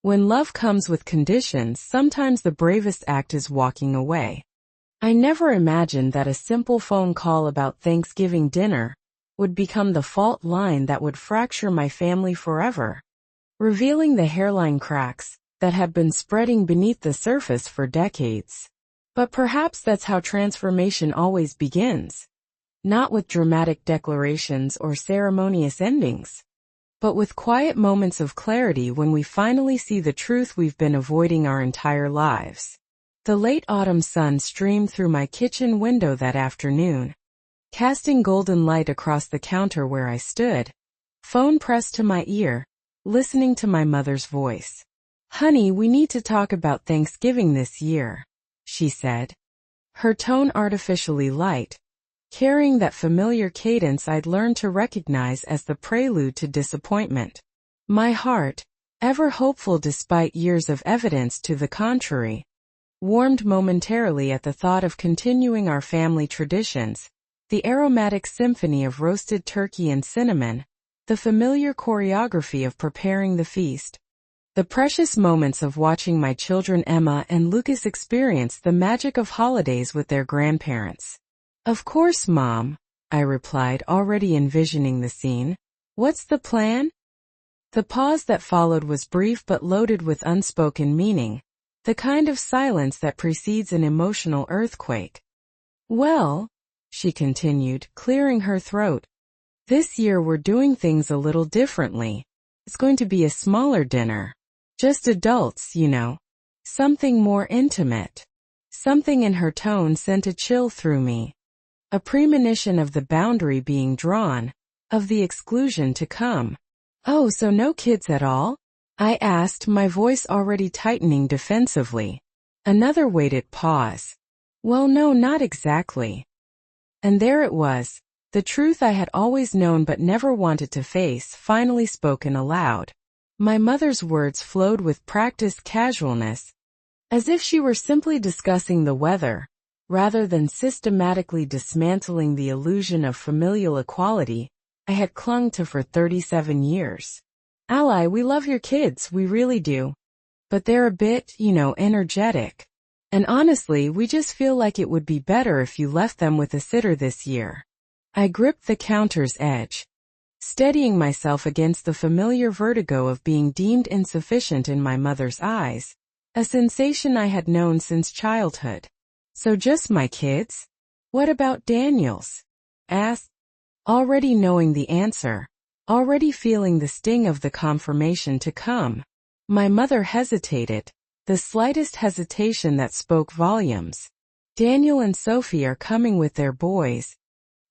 When love comes with conditions, sometimes the bravest act is walking away. I never imagined that a simple phone call about Thanksgiving dinner would become the fault line that would fracture my family forever, revealing the hairline cracks that have been spreading beneath the surface for decades. But perhaps that's how transformation always begins. Not with dramatic declarations or ceremonious endings, but with quiet moments of clarity when we finally see the truth we've been avoiding our entire lives. The late autumn sun streamed through my kitchen window that afternoon, casting golden light across the counter where I stood, phone pressed to my ear, listening to my mother's voice. "Honey, we need to talk about Thanksgiving this year," she said, her tone artificially light, carrying that familiar cadence I'd learned to recognize as the prelude to disappointment. My heart, ever hopeful despite years of evidence to the contrary, warmed momentarily at the thought of continuing our family traditions, the aromatic symphony of roasted turkey and cinnamon, the familiar choreography of preparing the feast, the precious moments of watching my children Emma and Lucas experience the magic of holidays with their grandparents. "Of course, Mom," I replied, already envisioning the scene. "What's the plan?" The pause that followed was brief but loaded with unspoken meaning, the kind of silence that precedes an emotional earthquake. "Well," she continued, clearing her throat, "this year we're doing things a little differently. It's going to be a smaller dinner. Just adults, you know. Something more intimate." Something in her tone sent a chill through me. A premonition of the boundary being drawn, of the exclusion to come. "Oh, so no kids at all?" I asked, my voice already tightening defensively. Another weighted pause. "Well, no, not exactly." And there it was, the truth I had always known but never wanted to face, finally spoken aloud. My mother's words flowed with practiced casualness, as if she were simply discussing the weather, rather than systematically dismantling the illusion of familial equality I had clung to for 37 years. "Ally, we love your kids, we really do. But they're a bit, energetic. And honestly, we just feel like it would be better if you left them with a sitter this year." I gripped the counter's edge, steadying myself against the familiar vertigo of being deemed insufficient in my mother's eyes, a sensation I had known since childhood. "So just my kids? What about Daniel's?" asked, already knowing the answer, already feeling the sting of the confirmation to come. My mother hesitated, the slightest hesitation that spoke volumes. "Daniel and Sophie are coming with their boys,"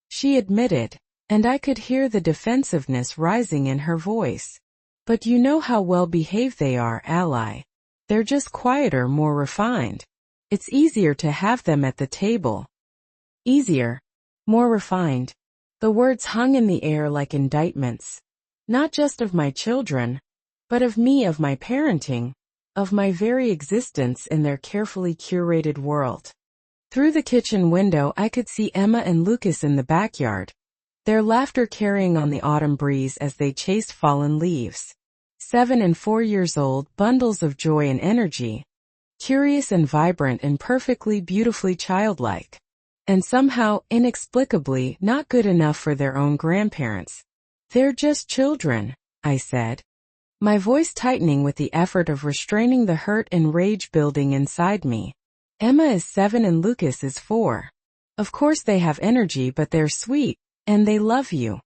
she admitted, and I could hear the defensiveness rising in her voice. "But you know how well behaved they are, Ally. They're just quieter, more refined. It's easier to have them at the table." Easier, more refined. The words hung in the air like indictments, not just of my children, but of me, of my parenting, of my very existence in their carefully curated world. Through the kitchen window I could see Emma and Lucas in the backyard, their laughter carrying on the autumn breeze as they chased fallen leaves. 7 and 4 years old, bundles of joy and energy, curious and vibrant and perfectly, beautifully childlike. And somehow, inexplicably, not good enough for their own grandparents. "They're just children," I said, my voice tightening with the effort of restraining the hurt and rage building inside me. "Emma is 7 and Lucas is 4. Of course they have energy, but they're sweet, and they love you."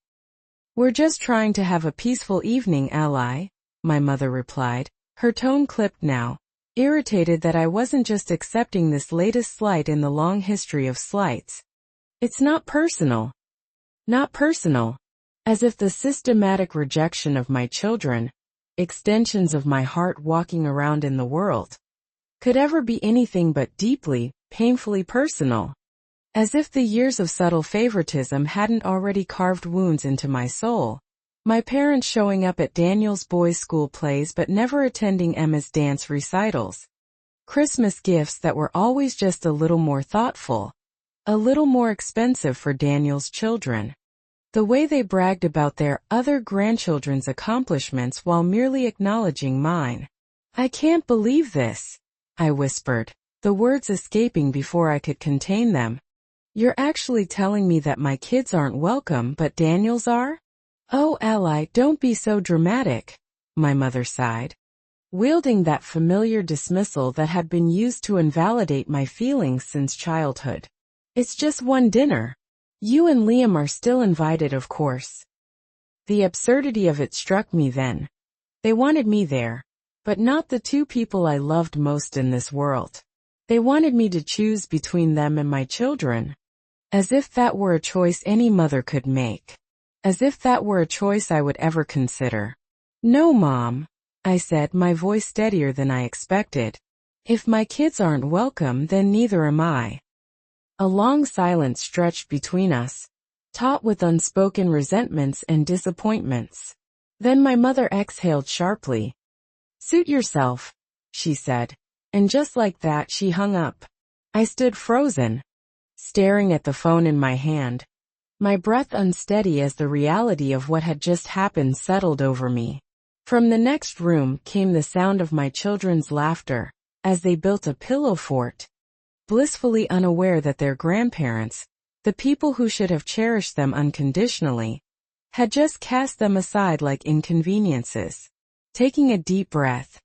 "We're just trying to have a peaceful evening, Ally," my mother replied, her tone clipped now, irritated that I wasn't just accepting this latest slight in the long history of slights. "It's not personal." Not personal. As if the systematic rejection of my children, extensions of my heart walking around in the world, could ever be anything but deeply, painfully personal. As if the years of subtle favoritism hadn't already carved wounds into my soul. My parents showing up at Daniel's boys' school plays but never attending Emma's dance recitals. Christmas gifts that were always just a little more thoughtful, a little more expensive for Daniel's children. The way they bragged about their other grandchildren's accomplishments while merely acknowledging mine. I can't believe this, I whispered, the words escaping before I could contain them. You're actually telling me that my kids aren't welcome but Daniel's are? Oh, Ally, don't be so dramatic, my mother sighed, wielding that familiar dismissal that had been used to invalidate my feelings since childhood. It's just one dinner. You and Liam are still invited, of course. The absurdity of it struck me then. They wanted me there, but not the two people I loved most in this world. They wanted me to choose between them and my children. As if that were a choice any mother could make. As if that were a choice I would ever consider. No, Mom, I said, my voice steadier than I expected. If my kids aren't welcome, then neither am I. A long silence stretched between us, taut with unspoken resentments and disappointments. Then my mother exhaled sharply. Suit yourself, she said, and just like that she hung up. I stood frozen, staring at the phone in my hand, my breath unsteady as the reality of what had just happened settled over me. From the next room came the sound of my children's laughter, as they built a pillow fort, blissfully unaware that their grandparents, the people who should have cherished them unconditionally, had just cast them aside like inconveniences. Taking a deep breath,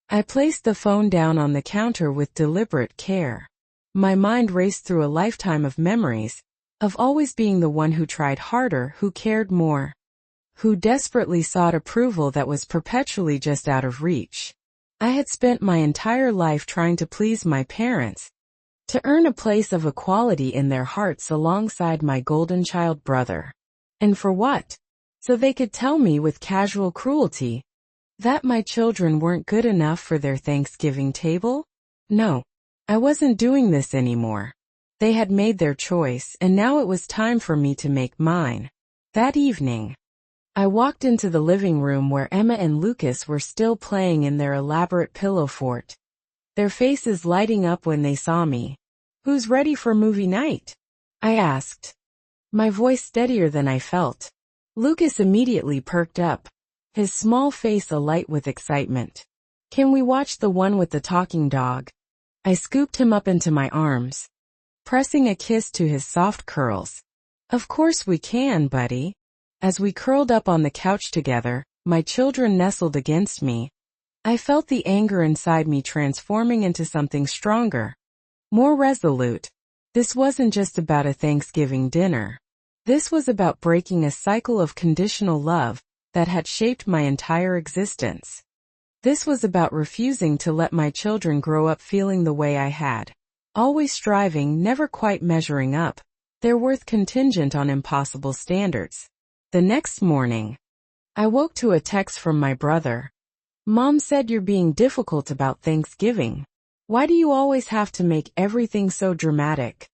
I placed the phone down on the counter with deliberate care. My mind raced through a lifetime of memories, of always being the one who tried harder, who cared more, who desperately sought approval that was perpetually just out of reach. I had spent my entire life trying to please my parents, to earn a place of equality in their hearts alongside my golden child brother. And for what? So they could tell me with casual cruelty that my children weren't good enough for their Thanksgiving table? No, I wasn't doing this anymore. They had made their choice, and now it was time for me to make mine. That evening, I walked into the living room where Emma and Lucas were still playing in their elaborate pillow fort, their faces lighting up when they saw me. Who's ready for movie night? I asked, my voice steadier than I felt. Lucas immediately perked up, his small face alight with excitement. Can we watch the one with the talking dog? I scooped him up into my arms, pressing a kiss to his soft curls. Of course we can, buddy. As we curled up on the couch together, my children nestled against me. I felt the anger inside me transforming into something stronger, more resolute. This wasn't just about a Thanksgiving dinner. This was about breaking a cycle of conditional love that had shaped my entire existence. This was about refusing to let my children grow up feeling the way I had. Always striving, never quite measuring up, their worth contingent on impossible standards. The next morning, I woke to a text from my brother. Mom said you're being difficult about Thanksgiving. Why do you always have to make everything so dramatic?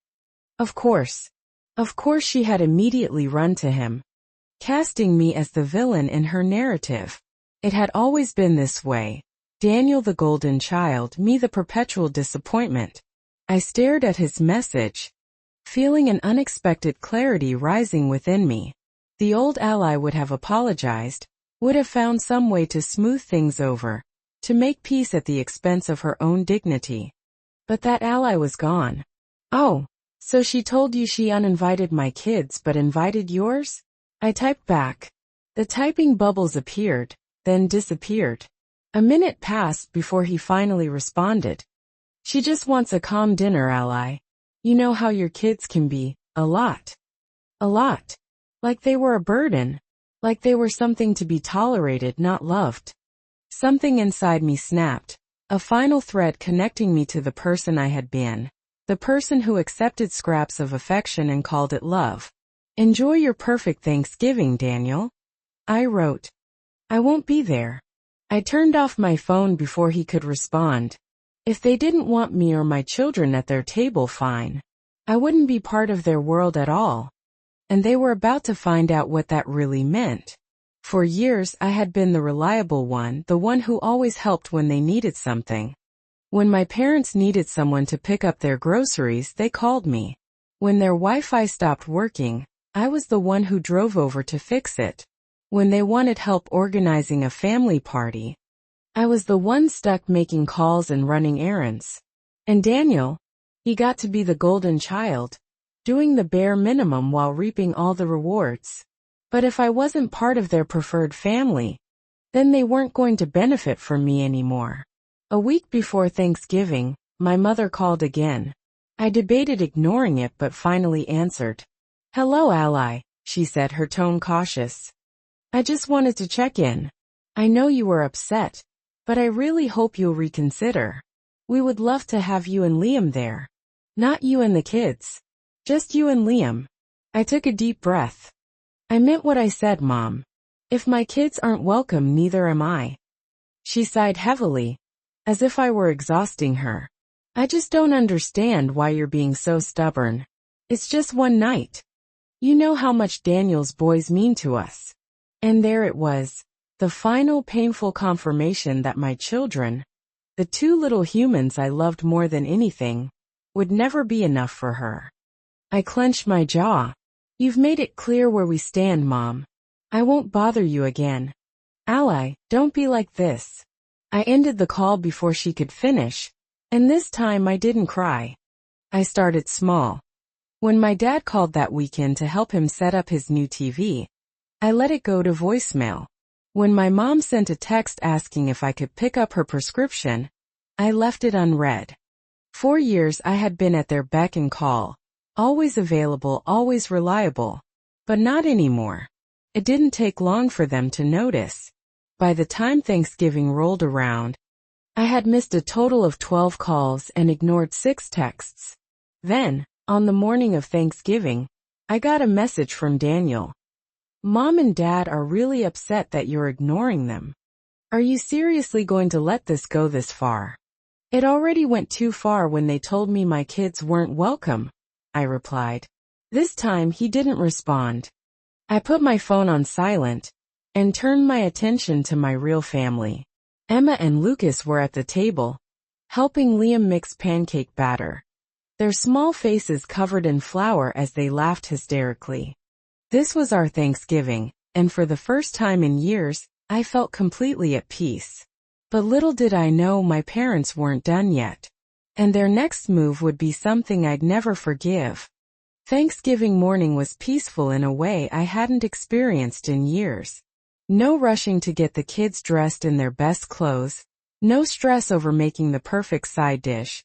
Of course she had immediately run to him, casting me as the villain in her narrative. It had always been this way. Daniel the golden child, me the perpetual disappointment. I stared at his message, feeling an unexpected clarity rising within me. The old ally would have apologized, would have found some way to smooth things over, to make peace at the expense of her own dignity. But that ally was gone. Oh, so she told you she uninvited my kids but invited yours? I typed back. The typing bubbles appeared, then disappeared. A minute passed before he finally responded. She just wants a calm dinner, ally. You know how your kids can be, a lot. A lot. Like they were a burden. Like they were something to be tolerated, not loved. Something inside me snapped, a final thread connecting me to the person I had been. The person who accepted scraps of affection and called it love. Enjoy your perfect Thanksgiving, Daniel. I wrote. I won't be there. I turned off my phone before he could respond. If they didn't want me or my children at their table, fine. I wouldn't be part of their world at all. And they were about to find out what that really meant. For years I had been the reliable one, the one who always helped when they needed something. When my parents needed someone to pick up their groceries, they called me. When their Wi-Fi stopped working, I was the one who drove over to fix it. When they wanted help organizing a family party, I was the one stuck making calls and running errands. And Daniel, he got to be the golden child, doing the bare minimum while reaping all the rewards. But if I wasn't part of their preferred family, then they weren't going to benefit from me anymore. A week before Thanksgiving, my mother called again. I debated ignoring it but finally answered. "Hello, Ally," she said, her tone cautious. "I just wanted to check in. I know you were upset, but I really hope you'll reconsider. We would love to have you and Liam there. Not you and the kids. Just you and Liam." I took a deep breath. "I meant what I said, Mom. If my kids aren't welcome, neither am I." She sighed heavily, as if I were exhausting her. "I just don't understand why you're being so stubborn. It's just one night. You know how much Daniel's boys mean to us." And there it was, the final painful confirmation that my children, the two little humans I loved more than anything, would never be enough for her. I clenched my jaw. "You've made it clear where we stand, Mom. I won't bother you again." "Ally, don't be like this." I ended the call before she could finish, and this time I didn't cry. I started small. When my dad called that weekend to help him set up his new TV, I let it go to voicemail. When my mom sent a text asking if I could pick up her prescription, I left it unread. 4 years I had been at their beck and call, always available, always reliable. But not anymore. It didn't take long for them to notice. By the time Thanksgiving rolled around, I had missed a total of 12 calls and ignored 6 texts. Then, on the morning of Thanksgiving, I got a message from Daniel. "Mom and Dad are really upset that you're ignoring them. Are you seriously going to let this go this far?" "It already went too far when they told me my kids weren't welcome," I replied. This time he didn't respond. I put my phone on silent and turned my attention to my real family. Emma and Lucas were at the table, helping Liam mix pancake batter, their small faces covered in flour as they laughed hysterically. This was our Thanksgiving, and for the first time in years, I felt completely at peace. But little did I know my parents weren't done yet, and their next move would be something I'd never forgive. Thanksgiving morning was peaceful in a way I hadn't experienced in years. No rushing to get the kids dressed in their best clothes, no stress over making the perfect side dish,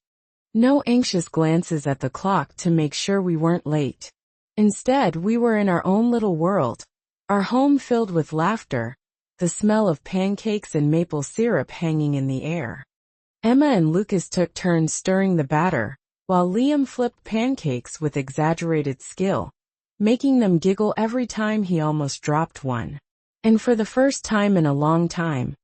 no anxious glances at the clock to make sure we weren't late. Instead, we were in our own little world, our home filled with laughter, the smell of pancakes and maple syrup hanging in the air. Emma and Lucas took turns stirring the batter, while Liam flipped pancakes with exaggerated skill, making them giggle every time he almost dropped one. And for the first time in a long time,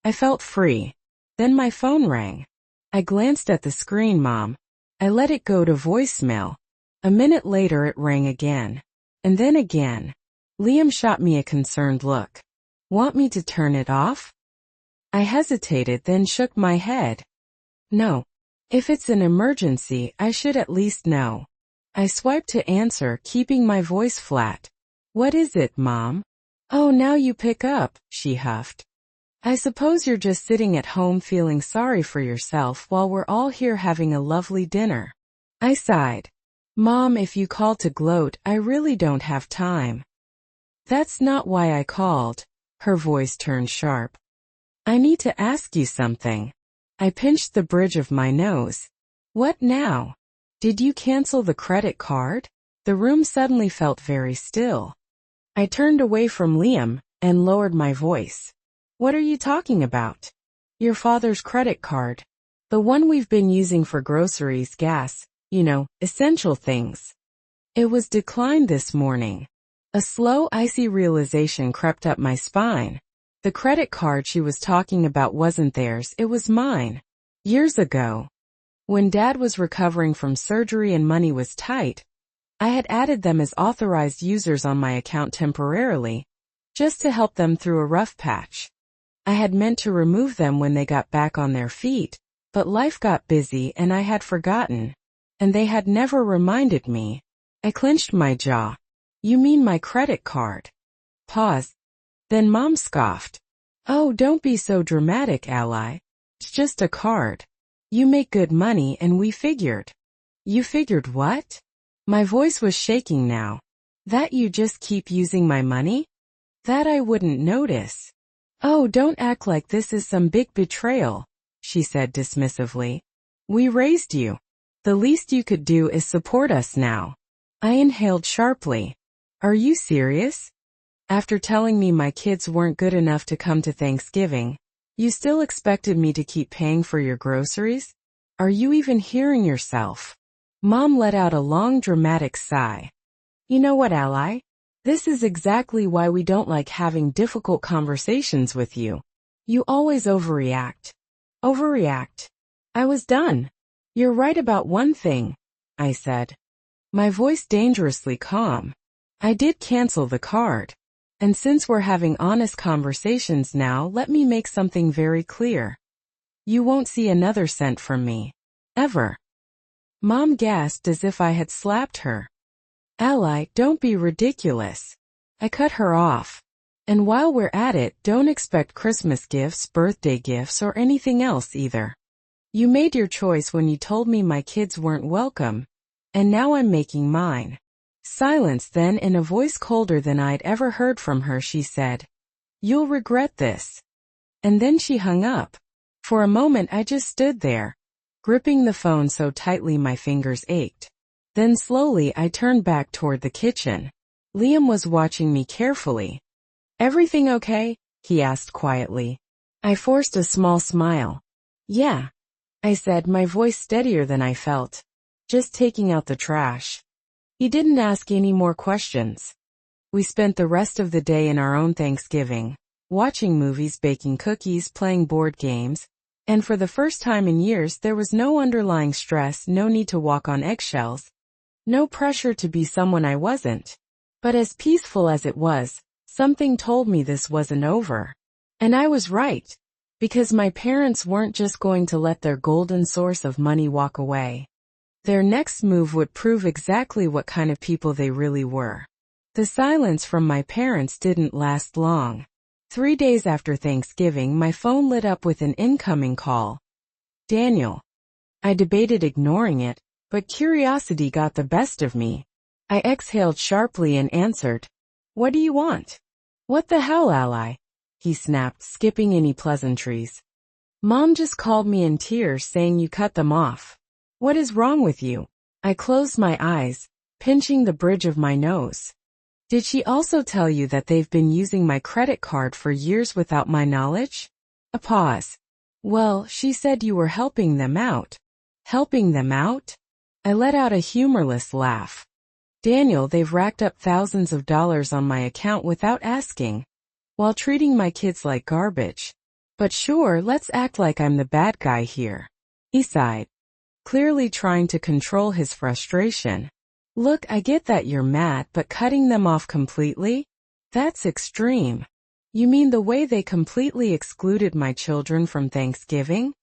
I felt free. Then my phone rang. I glanced at the screen, Mom. I let it go to voicemail. A minute later it rang again. And then again. Liam shot me a concerned look. "Want me to turn it off?" I hesitated, then shook my head. "No. If it's an emergency, I should at least know." I swiped to answer, keeping my voice flat. "What is it, Mom?" "Oh, now you pick up," she huffed. "I suppose you're just sitting at home feeling sorry for yourself while we're all here having a lovely dinner." I sighed. "Mom, if you call to gloat, I really don't have time." "That's not why I called." Her voice turned sharp. "I need to ask you something." I pinched the bridge of my nose. "What now?" "Did you cancel the credit card?" The room suddenly felt very still. I turned away from Liam and lowered my voice. "What are you talking about?" "Your father's credit card. The one we've been using for groceries, gas, essential things. It was declined this morning." A slow, icy realization crept up my spine. The credit card she was talking about wasn't theirs, it was mine. Years ago, when Dad was recovering from surgery and money was tight, I had added them as authorized users on my account temporarily, just to help them through a rough patch. I had meant to remove them when they got back on their feet, but life got busy and I had forgotten, and they had never reminded me. I clenched my jaw. "You mean my credit card?" Pause. Then Mom scoffed. Oh, don't be so dramatic, ally. It's just a card. You make good money and we figured. You figured what? My voice was shaking now. That you just keep using my money? That I wouldn't notice. Oh, don't act like this is some big betrayal, she said dismissively. We raised you. The least you could do is support us now. I inhaled sharply. Are you serious? After telling me my kids weren't good enough to come to Thanksgiving, you still expected me to keep paying for your groceries? Are you even hearing yourself? Mom let out a long dramatic sigh. You know what, ally? This is exactly why we don't like having difficult conversations with you. You always overreact. Overreact. I was done. You're right about one thing, I said. My voice dangerously calm. I did cancel the card. And since we're having honest conversations now, let me make something very clear. You won't see another cent from me. Ever. Mom gasped as if I had slapped her. Ally, don't be ridiculous. I cut her off. And while we're at it, don't expect Christmas gifts, birthday gifts, or anything else either. You made your choice when you told me my kids weren't welcome. And now I'm making mine. Silence then, in a voice colder than I'd ever heard from her, she said, You'll regret this. And then she hung up. For a moment I just stood there, gripping the phone so tightly my fingers ached. Then slowly I turned back toward the kitchen. Liam was watching me carefully. Everything okay? He asked quietly. I forced a small smile. Yeah, I said, my voice steadier than I felt. Just taking out the trash. He didn't ask any more questions. We spent the rest of the day in our own Thanksgiving, watching movies, baking cookies, playing board games, and for the first time in years there was no underlying stress, no need to walk on eggshells, no pressure to be someone I wasn't. But as peaceful as it was, something told me this wasn't over. And I was right, because my parents weren't just going to let their golden source of money walk away. Their next move would prove exactly what kind of people they really were. The silence from my parents didn't last long. 3 days after Thanksgiving, my phone lit up with an incoming call. Daniel. I debated ignoring it, but curiosity got the best of me. I exhaled sharply and answered. What do you want? What the hell, ally? He snapped, skipping any pleasantries. Mom just called me in tears saying you cut them off. What is wrong with you? I closed my eyes, pinching the bridge of my nose. Did she also tell you that they've been using my credit card for years without my knowledge? A pause. Well, she said you were helping them out. Helping them out? I let out a humorless laugh. Daniel, they've racked up thousands of dollars on my account without asking, while treating my kids like garbage. But sure, let's act like I'm the bad guy here. He sighed, clearly trying to control his frustration. Look, I get that you're mad, but cutting them off completely? That's extreme. You mean the way they completely excluded my children from Thanksgiving?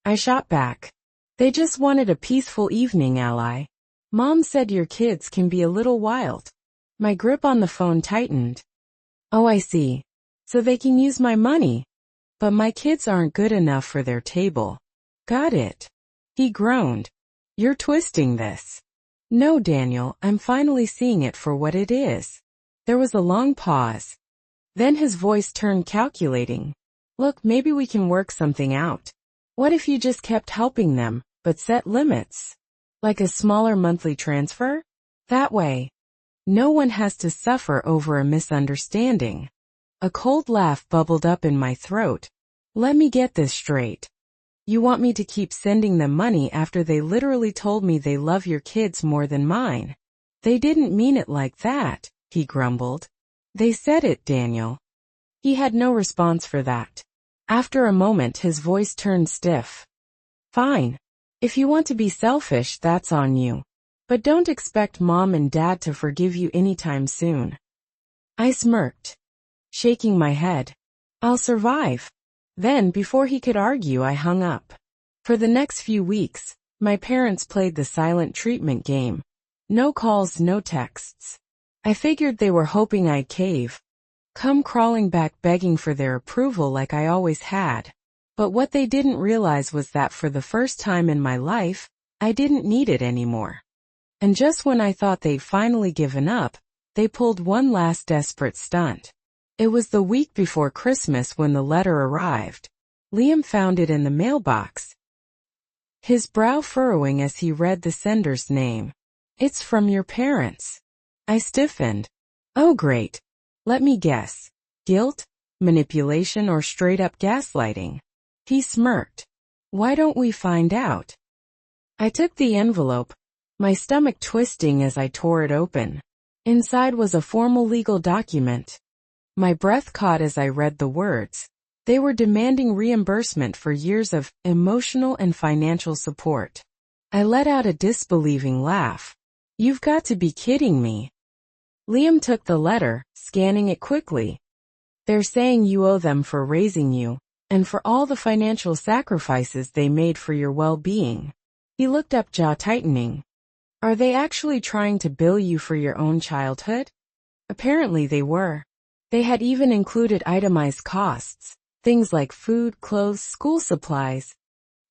I shot back. They just wanted a peaceful evening, ally. Mom said your kids can be a little wild. My grip on the phone tightened. Oh, I see. So they can use my money. But my kids aren't good enough for their table. Got it. He groaned. You're twisting this. No, Daniel, I'm finally seeing it for what it is. There was a long pause. Then his voice turned calculating. Look, maybe we can work something out. What if you just kept helping them, but set limits? Like a smaller monthly transfer? That way, no one has to suffer over a misunderstanding. A cold laugh bubbled up in my throat. Let me get this straight. You want me to keep sending them money after they literally told me they love your kids more than mine? They didn't mean it like that, he grumbled. They said it, Daniel. He had no response for that. After a moment his voice turned stiff. Fine. If you want to be selfish, that's on you. But don't expect Mom and Dad to forgive you anytime soon. I smirked, shaking my head. I'll survive. Then, before he could argue, I hung up. For the next few weeks, my parents played the silent treatment game. No calls, no texts. I figured they were hoping I'd cave. come crawling back begging for their approval like I always had. But what they didn't realize was that for the first time in my life, I didn't need it anymore. And just when I thought they'd finally given up, they pulled one last desperate stunt. It was the week before Christmas when the letter arrived. Liam found it in the mailbox, his brow furrowing as he read the sender's name. "It's from your parents." I stiffened. "Oh great. Let me guess. Guilt, manipulation, or straight-up gaslighting?" He smirked. "Why don't we find out?" I took the envelope, my stomach twisting as I tore it open. Inside was a formal legal document. My breath caught as I read the words. They were demanding reimbursement for years of emotional and financial support. I let out a disbelieving laugh. "You've got to be kidding me." Liam took the letter, scanning it quickly. "They're saying you owe them for raising you, and for all the financial sacrifices they made for your well-being." He looked up, jaw tightening. "Are they actually trying to bill you for your own childhood?" Apparently they were. They had even included itemized costs, things like food, clothes, school supplies,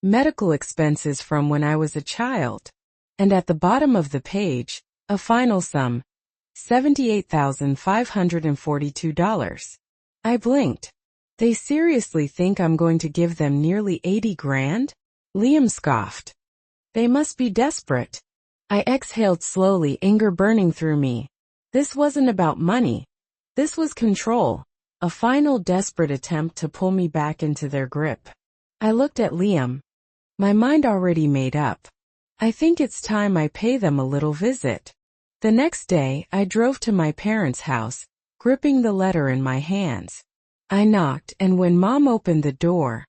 medical expenses from when I was a child. And at the bottom of the page, a final sum, $78,542. I blinked. They seriously think I'm going to give them nearly 80 grand? Liam scoffed. They must be desperate. I exhaled slowly, anger burning through me. This wasn't about money. This was control, a final desperate attempt to pull me back into their grip. I looked at Liam, my mind already made up. I think it's time I pay them a little visit. The next day, I drove to my parents' house, gripping the letter in my hands. I knocked, and when Mom opened the door,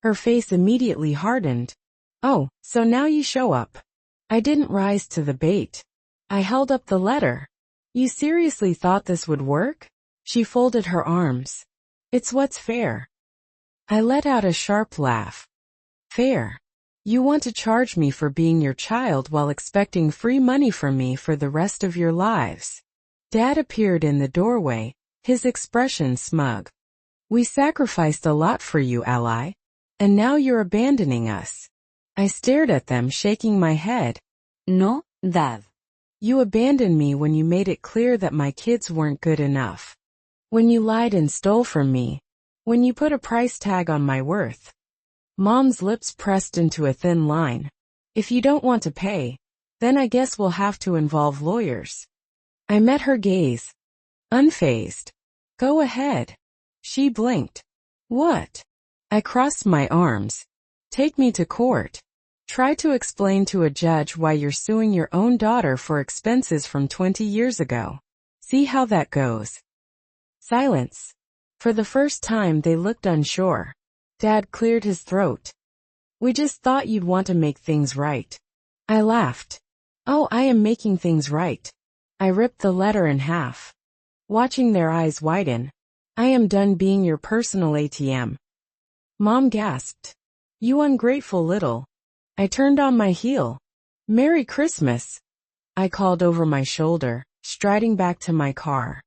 her face immediately hardened. "Oh, so now you show up." I didn't rise to the bait. I held up the letter. "You seriously thought this would work?" She folded her arms. "It's what's fair." I let out a sharp laugh. "Fair? You want to charge me for being your child while expecting free money from me for the rest of your lives?" Dad appeared in the doorway, his expression smug. "We sacrificed a lot for you, ally. And now you're abandoning us." I stared at them, shaking my head. "No, Dad. You abandoned me when you made it clear that my kids weren't good enough. When you lied and stole from me. When you put a price tag on my worth." Mom's lips pressed into a thin line. "If you don't want to pay, then I guess we'll have to involve lawyers." I met her gaze. Unfazed. "Go ahead." She blinked. "What?" I crossed my arms. "Take me to court. Try to explain to a judge why you're suing your own daughter for expenses from 20 years ago. See how that goes." Silence. For the first time they looked unsure. Dad cleared his throat. "We just thought you'd want to make things right." I laughed. "Oh, I am making things right." I ripped the letter in half. Watching their eyes widen. "I am done being your personal ATM." Mom gasped. "You ungrateful little." I turned on my heel. "Merry Christmas," I called over my shoulder, striding back to my car.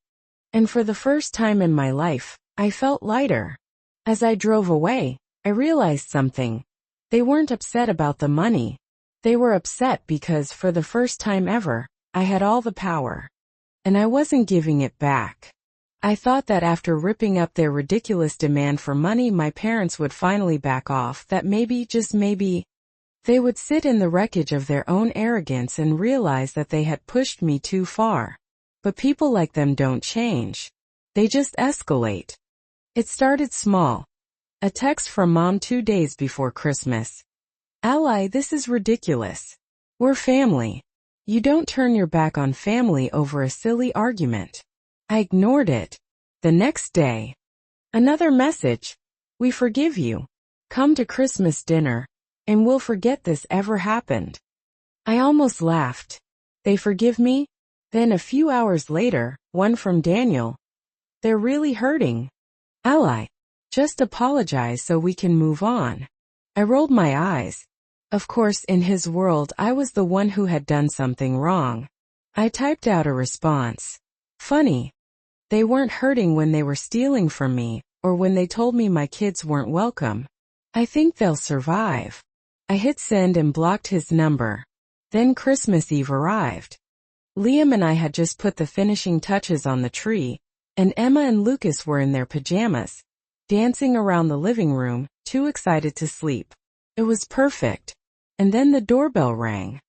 And for the first time in my life, I felt lighter. As I drove away, I realized something. They weren't upset about the money. They were upset because, for the first time ever, I had all the power. And I wasn't giving it back. I thought that after ripping up their ridiculous demand for money, my parents would finally back off, that maybe, just maybe, they would sit in the wreckage of their own arrogance and realize that they had pushed me too far. But people like them don't change. They just escalate. It started small. A text from Mom 2 days before Christmas. "Ally, this is ridiculous. We're family. You don't turn your back on family over a silly argument." I ignored it. The next day. Another message. "We forgive you. Come to Christmas dinner, and we'll forget this ever happened." I almost laughed. They forgive me? Then a few hours later, one from Daniel. "They're really hurting. Ally, just apologize so we can move on." I rolled my eyes. Of course, in his world, I was the one who had done something wrong. I typed out a response. "Funny. They weren't hurting when they were stealing from me, or when they told me my kids weren't welcome. I think they'll survive. I hit send and blocked his number. Then Christmas Eve arrived. Liam and I had just put the finishing touches on the tree, and Emma and Lucas were in their pajamas, dancing around the living room, too excited to sleep. It was perfect. And then the doorbell rang.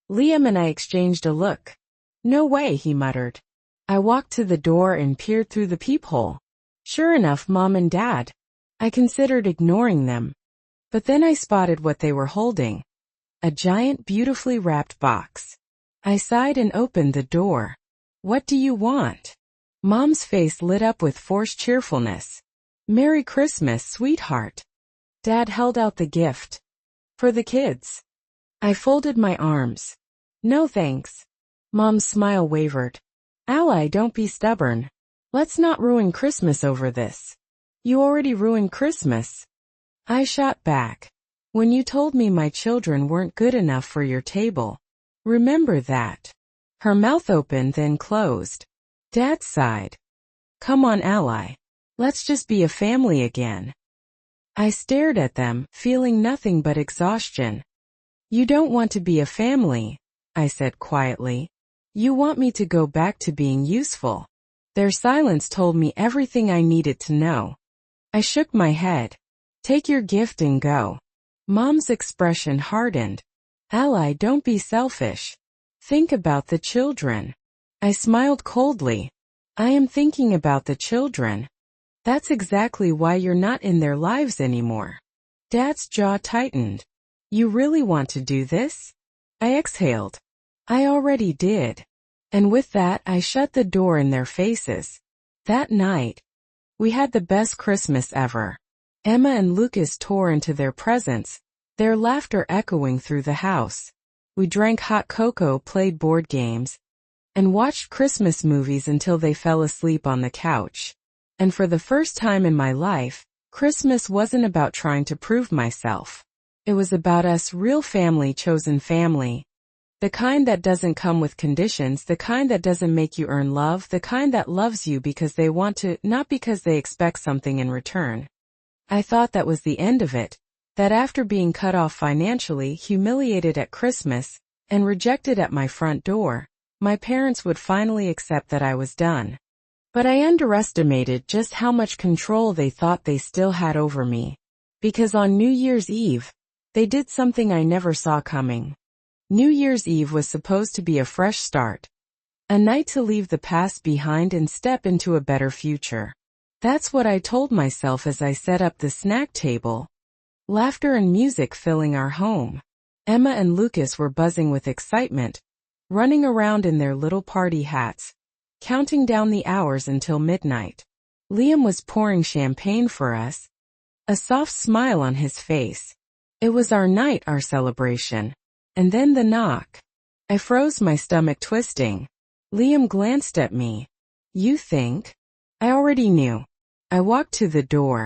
Liam and I exchanged a look. "No way," he muttered. I walked to the door and peered through the peephole. Sure enough, Mom and Dad. I considered ignoring them. But then I spotted what they were holding. A giant, beautifully wrapped box. I sighed and opened the door. "What do you want?" Mom's face lit up with forced cheerfulness. "Merry Christmas, sweetheart." Dad held out the gift. "For the kids." I folded my arms. "No thanks." Mom's smile wavered. "Ally, don't be stubborn. Let's not ruin Christmas over this." "You already ruined Christmas." I shot back. "When you told me my children weren't good enough for your table. Remember that." Her mouth opened then closed. Dad sighed. "Come on, Ally. Let's just be a family again." I stared at them, feeling nothing but exhaustion. "You don't want to be a family," I said quietly. "You want me to go back to being useful." Their silence told me everything I needed to know. I shook my head. "Take your gift and go." Mom's expression hardened. "Ally, don't be selfish. Think about the children." I smiled coldly. "I am thinking about the children. That's exactly why you're not in their lives anymore." Dad's jaw tightened. "You really want to do this?" I exhaled. "I already did." And with that, I shut the door in their faces. That night, we had the best Christmas ever. Emma and Lucas tore into their presents, their laughter echoing through the house. We drank hot cocoa, played board games, and watched Christmas movies until they fell asleep on the couch. And for the first time in my life, Christmas wasn't about trying to prove myself. It was about us, real family, chosen family. The kind that doesn't come with conditions, the kind that doesn't make you earn love, the kind that loves you because they want to, not because they expect something in return. I thought that was the end of it, that after being cut off financially, humiliated at Christmas, and rejected at my front door, my parents would finally accept that I was done. But I underestimated just how much control they thought they still had over me. Because on New Year's Eve, they did something I never saw coming. New Year's Eve was supposed to be a fresh start. A night to leave the past behind and step into a better future. That's what I told myself as I set up the snack table. Laughter and music filling our home. Emma and Lucas were buzzing with excitement, running around in their little party hats, counting down the hours until midnight. Liam was pouring champagne for us, a soft smile on his face. It was our night, our celebration. And then the knock. I froze, my stomach twisting. Liam glanced at me. "You think?" I already knew. I walked to the door,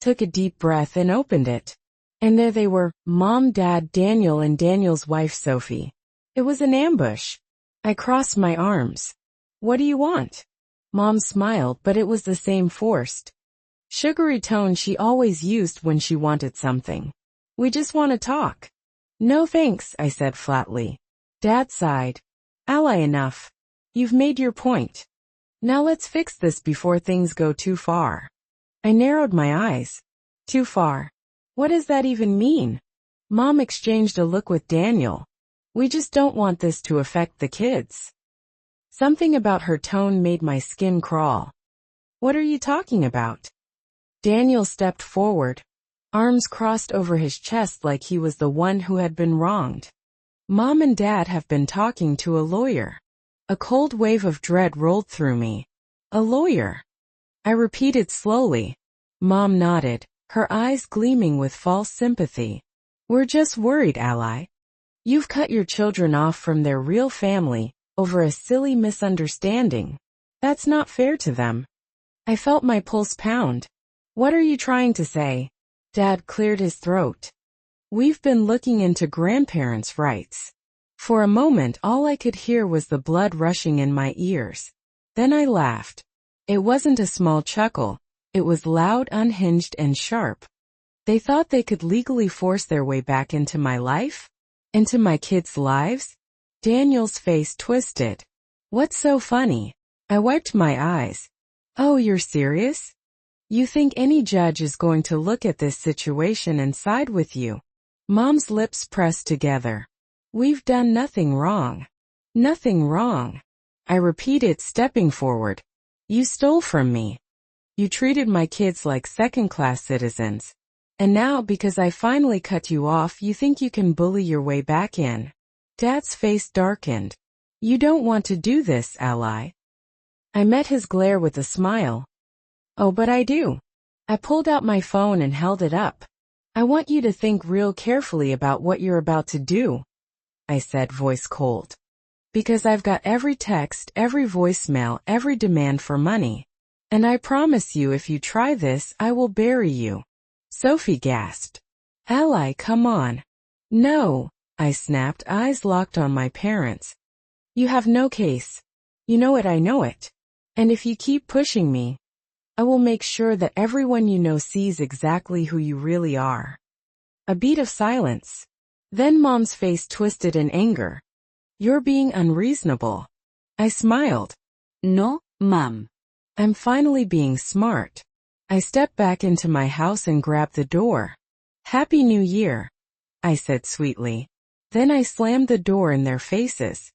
took a deep breath and opened it. And there they were, Mom, Dad, Daniel, and Daniel's wife, Sophie. It was an ambush. I crossed my arms. "What do you want?" Mom smiled, but it was the same forced, sugary tone she always used when she wanted something. "We just want to talk." "No thanks," I said flatly. Dad sighed. "Ally, enough. You've made your point. Now let's fix this before things go too far." I narrowed my eyes. Too far. What does that even mean? Mom exchanged a look with Daniel. "We just don't want this to affect the kids." Something about her tone made my skin crawl. "What are you talking about?" Daniel stepped forward, arms crossed over his chest like he was the one who had been wronged. "Mom and Dad have been talking to a lawyer." A cold wave of dread rolled through me. "A lawyer?" I repeated slowly. Mom nodded, her eyes gleaming with false sympathy. "We're just worried, Ally. You've cut your children off from their real family over a silly misunderstanding. That's not fair to them." I felt my pulse pound. "What are you trying to say?" Dad cleared his throat. "We've been looking into grandparents' rights." For a moment all I could hear was the blood rushing in my ears. Then I laughed. It wasn't a small chuckle. It was loud, unhinged, and sharp. They thought they could legally force their way back into my life? Into my kids' lives? Daniel's face twisted. What's so funny? I wiped my eyes. Oh, you're serious? You think any judge is going to look at this situation and side with you? Mom's lips pressed together. We've done nothing wrong. Nothing wrong. I repeated, stepping forward. You stole from me. You treated my kids like second-class citizens. And now, because I finally cut you off, you think you can bully your way back in. Dad's face darkened. You don't want to do this, ally. I met his glare with a smile. Oh, but I do. I pulled out my phone and held it up. I want you to think real carefully about what you're about to do, I said, voice cold. Because I've got every text, every voicemail, every demand for money. And I promise you, if you try this, I will bury you. Sophie gasped. Ally, come on. No, I snapped, eyes locked on my parents. You have no case. You know it, I know it. And if you keep pushing me, I will make sure that everyone you know sees exactly who you really are. A beat of silence. Then Mom's face twisted in anger. You're being unreasonable. I smiled. No, Mom. I'm finally being smart. I stepped back into my house and grabbed the door. Happy New Year, I said sweetly. Then I slammed the door in their faces.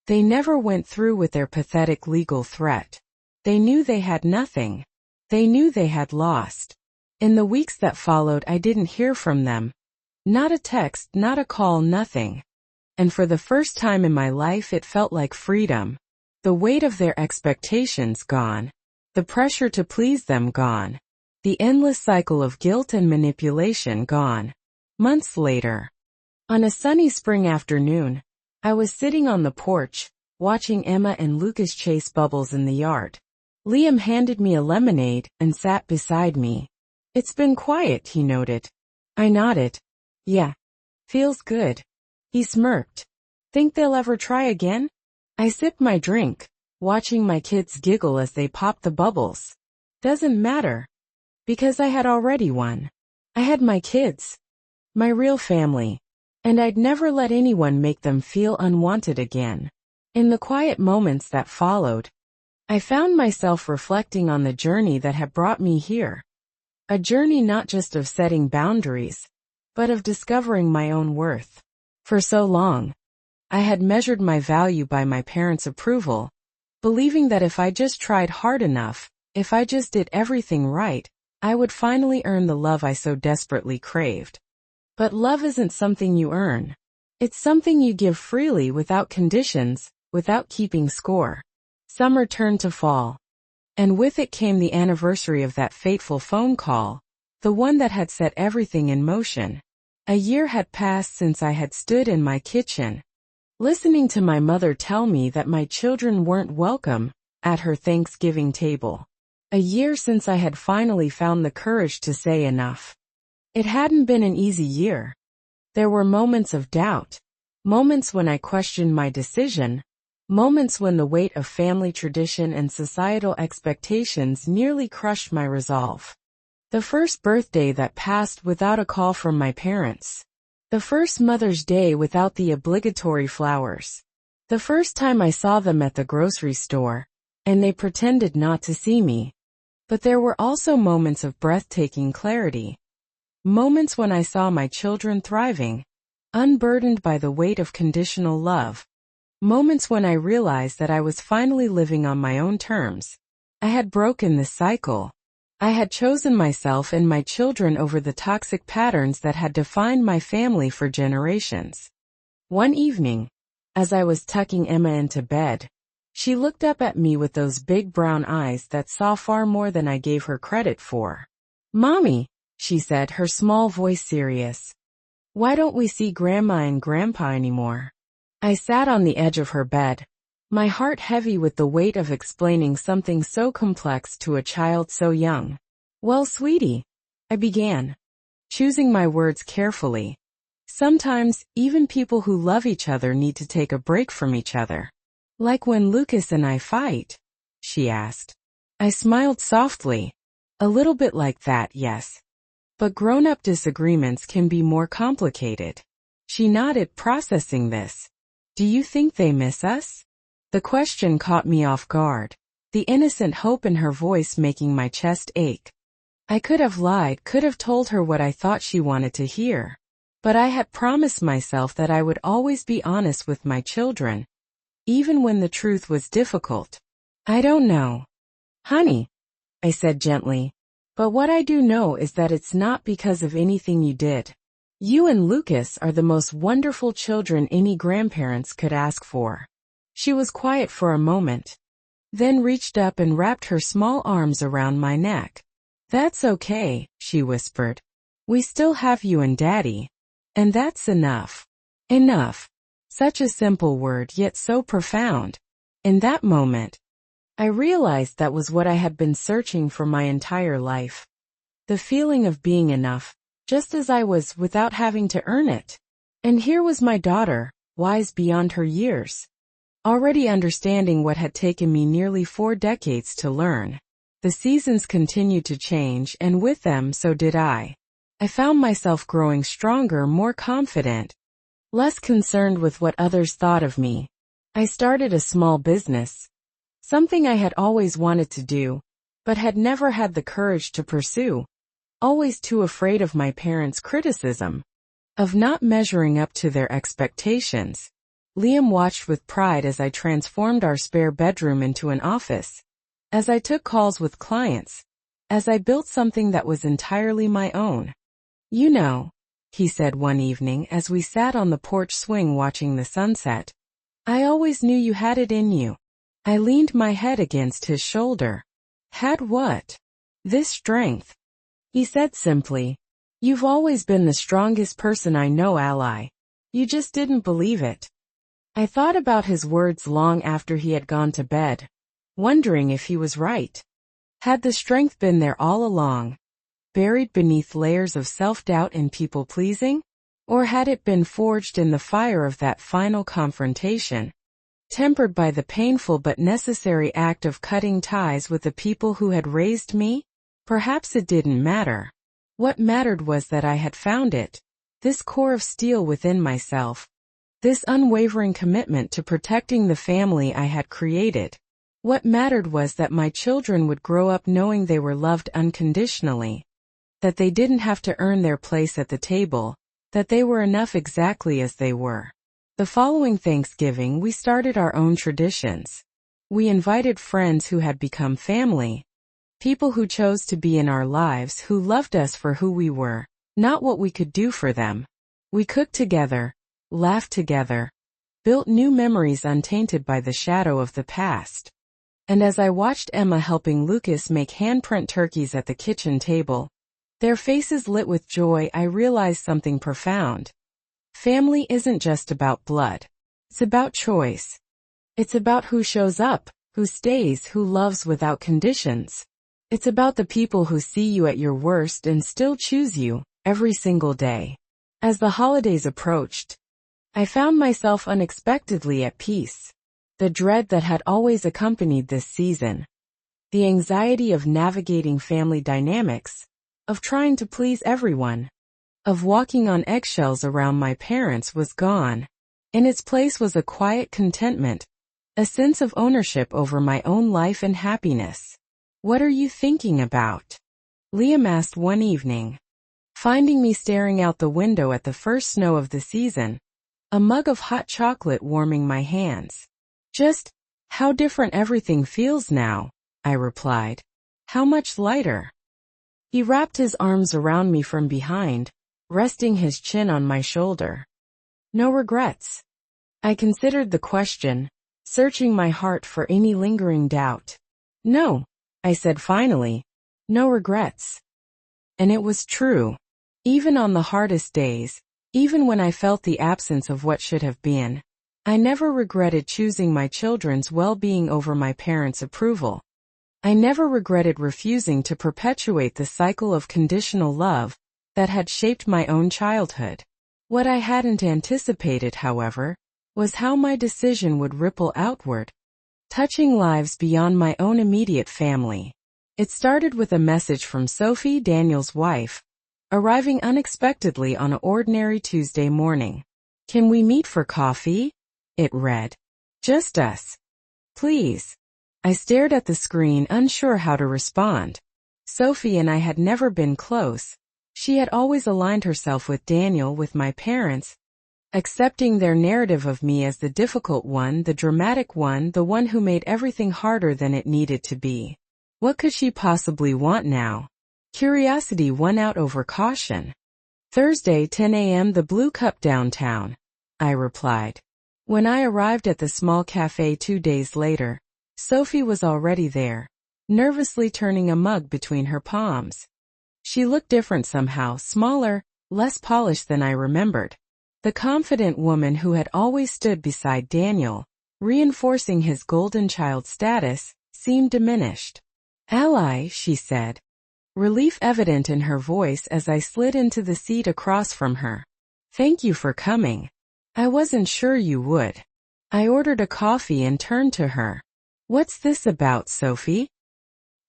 They never went through with their pathetic legal threat. They knew they had nothing. They knew they had lost. In the weeks that followed, I didn't hear from them. Not a text, not a call, nothing. And for the first time in my life, it felt like freedom. The weight of their expectations gone. The pressure to please them gone. The endless cycle of guilt and manipulation gone. Months later, on a sunny spring afternoon, I was sitting on the porch, watching Emma and Lucas chase bubbles in the yard. Liam handed me a lemonade and sat beside me. It's been quiet, he noted. I nodded. Yeah. Feels good. He smirked. Think they'll ever try again? I sipped my drink, watching my kids giggle as they popped the bubbles. Doesn't matter. Because I had already won. I had my kids. My real family. And I'd never let anyone make them feel unwanted again. In the quiet moments that followed, I found myself reflecting on the journey that had brought me here. A journey not just of setting boundaries, but of discovering my own worth. For so long, I had measured my value by my parents' approval, believing that if I just tried hard enough, if I just did everything right, I would finally earn the love I so desperately craved. But love isn't something you earn. It's something you give freely, without conditions, without keeping score. Summer turned to fall. And with it came the anniversary of that fateful phone call, the one that had set everything in motion. A year had passed since I had stood in my kitchen, listening to my mother tell me that my children weren't welcome at her Thanksgiving table. A year since I had finally found the courage to say enough. It hadn't been an easy year. There were moments of doubt, moments when I questioned my decision, moments when the weight of family tradition and societal expectations nearly crushed my resolve. The first birthday that passed without a call from my parents. The first Mother's Day without the obligatory flowers. The first time I saw them at the grocery store, and they pretended not to see me. But there were also moments of breathtaking clarity. Moments when I saw my children thriving, unburdened by the weight of conditional love. Moments when I realized that I was finally living on my own terms. I had broken the cycle. I had chosen myself and my children over the toxic patterns that had defined my family for generations. One evening, as I was tucking Emma into bed, she looked up at me with those big brown eyes that saw far more than I gave her credit for. Mommy, she said, her small voice serious. Why don't we see Grandma and Grandpa anymore? I sat on the edge of her bed, my heart heavy with the weight of explaining something so complex to a child so young. Well, sweetie, I began, choosing my words carefully. Sometimes, even people who love each other need to take a break from each other. Like when Lucas and I fight, she asked. I smiled softly. A little bit like that, yes. But grown-up disagreements can be more complicated. She nodded, processing this. Do you think they miss us? The question caught me off guard, the innocent hope in her voice making my chest ache. I could have lied, could have told her what I thought she wanted to hear. But I had promised myself that I would always be honest with my children, even when the truth was difficult. I don't know, honey, I said gently. But what I do know is that it's not because of anything you did. You and Lucas are the most wonderful children any grandparents could ask for. She was quiet for a moment, then reached up and wrapped her small arms around my neck. That's okay, she whispered. We still have you and Daddy. And that's enough. Enough. Such a simple word, yet so profound. In that moment, I realized that was what I had been searching for my entire life. The feeling of being enough, just as I was, without having to earn it. And here was my daughter, wise beyond her years, already understanding what had taken me nearly 4 decades to learn. The seasons continued to change, and with them so did I. I found myself growing stronger, more confident, less concerned with what others thought of me. I started a small business, something I had always wanted to do, but had never had the courage to pursue, always too afraid of my parents' criticism, of not measuring up to their expectations. Liam watched with pride as I transformed our spare bedroom into an office, as I took calls with clients, as I built something that was entirely my own. You know, he said one evening as we sat on the porch swing watching the sunset, I always knew you had it in you. I leaned my head against his shoulder. Had what? This strength. He said simply, you've always been the strongest person I know, Ally. You just didn't believe it. I thought about his words long after he had gone to bed, wondering if he was right. Had the strength been there all along, buried beneath layers of self-doubt and people-pleasing? Or had it been forged in the fire of that final confrontation, tempered by the painful but necessary act of cutting ties with the people who had raised me? Perhaps it didn't matter. What mattered was that I had found it, this core of steel within myself, this unwavering commitment to protecting the family I had created. What mattered was that my children would grow up knowing they were loved unconditionally, that they didn't have to earn their place at the table, that they were enough exactly as they were. The following Thanksgiving we started our own traditions. We invited friends who had become family, people who chose to be in our lives, who loved us for who we were, not what we could do for them. We cooked together, laughed together, built new memories untainted by the shadow of the past. And as I watched Emma helping Lucas make handprint turkeys at the kitchen table, their faces lit with joy, I realized something profound. Family isn't just about blood. It's about choice. It's about who shows up, who stays, who loves without conditions. It's about the people who see you at your worst and still choose you, every single day. As the holidays approached, I found myself unexpectedly at peace. The dread that had always accompanied this season, the anxiety of navigating family dynamics, of trying to please everyone, of walking on eggshells around my parents was gone. In its place was a quiet contentment, a sense of ownership over my own life and happiness. What are you thinking about? Liam asked one evening, finding me staring out the window at the first snow of the season, a mug of hot chocolate warming my hands. Just how different everything feels now, I replied. How much lighter. He wrapped his arms around me from behind, resting his chin on my shoulder. No regrets. I considered the question, searching my heart for any lingering doubt. No, I said finally. No regrets. And it was true. Even on the hardest days, even when I felt the absence of what should have been, I never regretted choosing my children's well-being over my parents' approval. I never regretted refusing to perpetuate the cycle of conditional love that had shaped my own childhood. What I hadn't anticipated, however, was how my decision would ripple outward. touching lives beyond my own immediate family. It started with a message from Sophie, Daniel's wife, arriving unexpectedly on an ordinary Tuesday morning. "Can we meet for coffee?" it read. "Just us. Please." I stared at the screen, unsure how to respond. Sophie and I had never been close. She had always aligned herself with Daniel, with my parents, accepting their narrative of me as the difficult one, the dramatic one, the one who made everything harder than it needed to be. What could she possibly want now? Curiosity won out over caution. "Thursday, 10 a.m. the Blue Cup downtown," I replied. When I arrived at the small cafe 2 days later, Sophie was already there, nervously turning a mug between her palms. She looked different somehow, smaller, less polished than I remembered. The confident woman who had always stood beside Daniel, reinforcing his golden child status, seemed diminished. "Ally," she said, relief evident in her voice as I slid into the seat across from her. "Thank you for coming. I wasn't sure you would." I ordered a coffee and turned to her. "What's this about, Sophie?"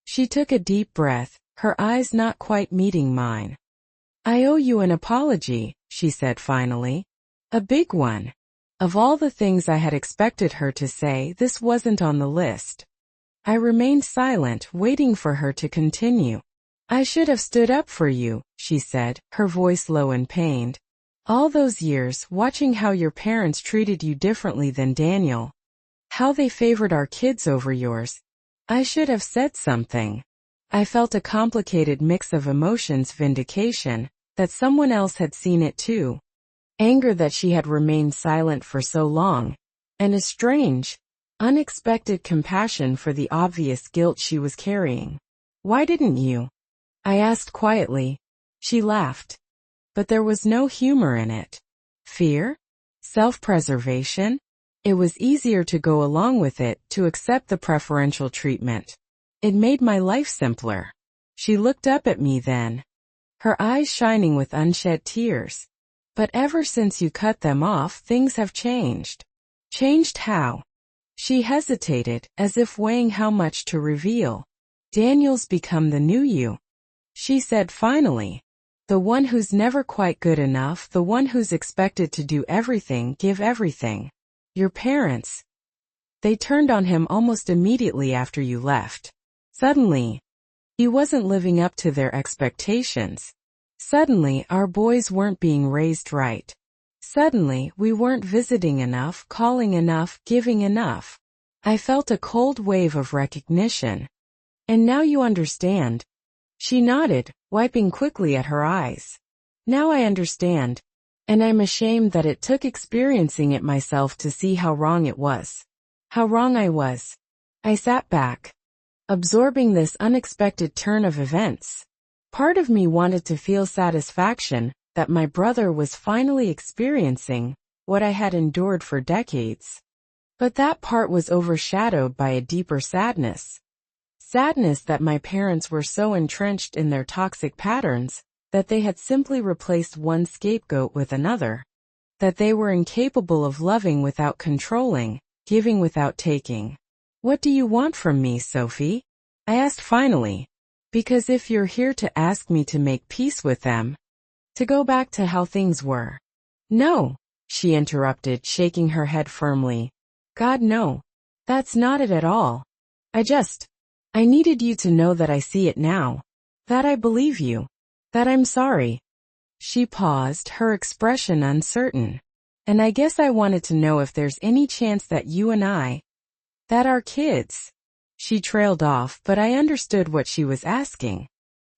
She took a deep breath, her eyes not quite meeting mine. "I owe you an apology," she said finally. "A big one." Of all the things I had expected her to say, this wasn't on the list. I remained silent, waiting for her to continue. "I should have stood up for you," she said, her voice low and pained. "All those years, watching how your parents treated you differently than Daniel. How they favored our kids over yours. I should have said something." I felt a complicated mix of emotions: vindication, that someone else had seen it too, anger that she had remained silent for so long, and a strange, unexpected compassion for the obvious guilt she was carrying. "Why didn't you?" I asked quietly. She laughed. But there was no humor in it. Fear? Self-preservation? It was easier to go along with it, to accept the preferential treatment. It made my life simpler. She looked up at me then, her eyes shining with unshed tears. "But ever since you cut them off, things have changed." "Changed how?" She hesitated, as if weighing how much to reveal. "Daniel's become the new you," she said finally. "The one who's never quite good enough, the one who's expected to do everything, give everything. Your parents, they turned on him almost immediately after you left. Suddenly, he wasn't living up to their expectations. Suddenly, our boys weren't being raised right. Suddenly, we weren't visiting enough, calling enough, giving enough." I felt a cold wave of recognition. "And now you understand?" She nodded, wiping quickly at her eyes. "Now I understand. And I'm ashamed that it took experiencing it myself to see how wrong it was. How wrong I was." I sat back, absorbing this unexpected turn of events. Part of me wanted to feel satisfaction that my brother was finally experiencing what I had endured for decades. But that part was overshadowed by a deeper sadness. Sadness that my parents were so entrenched in their toxic patterns that they had simply replaced one scapegoat with another. That they were incapable of loving without controlling, giving without taking. "What do you want from me, Sophie?" I asked finally. "Because if you're here to ask me to make peace with them, to go back to how things were." "No," she interrupted, shaking her head firmly. "God, no. That's not it at all. I needed you to know that I see it now. That I believe you. That I'm sorry." She paused, her expression uncertain. "And I guess I wanted to know if there's any chance that you and that our kids." She trailed off, but I understood what she was asking.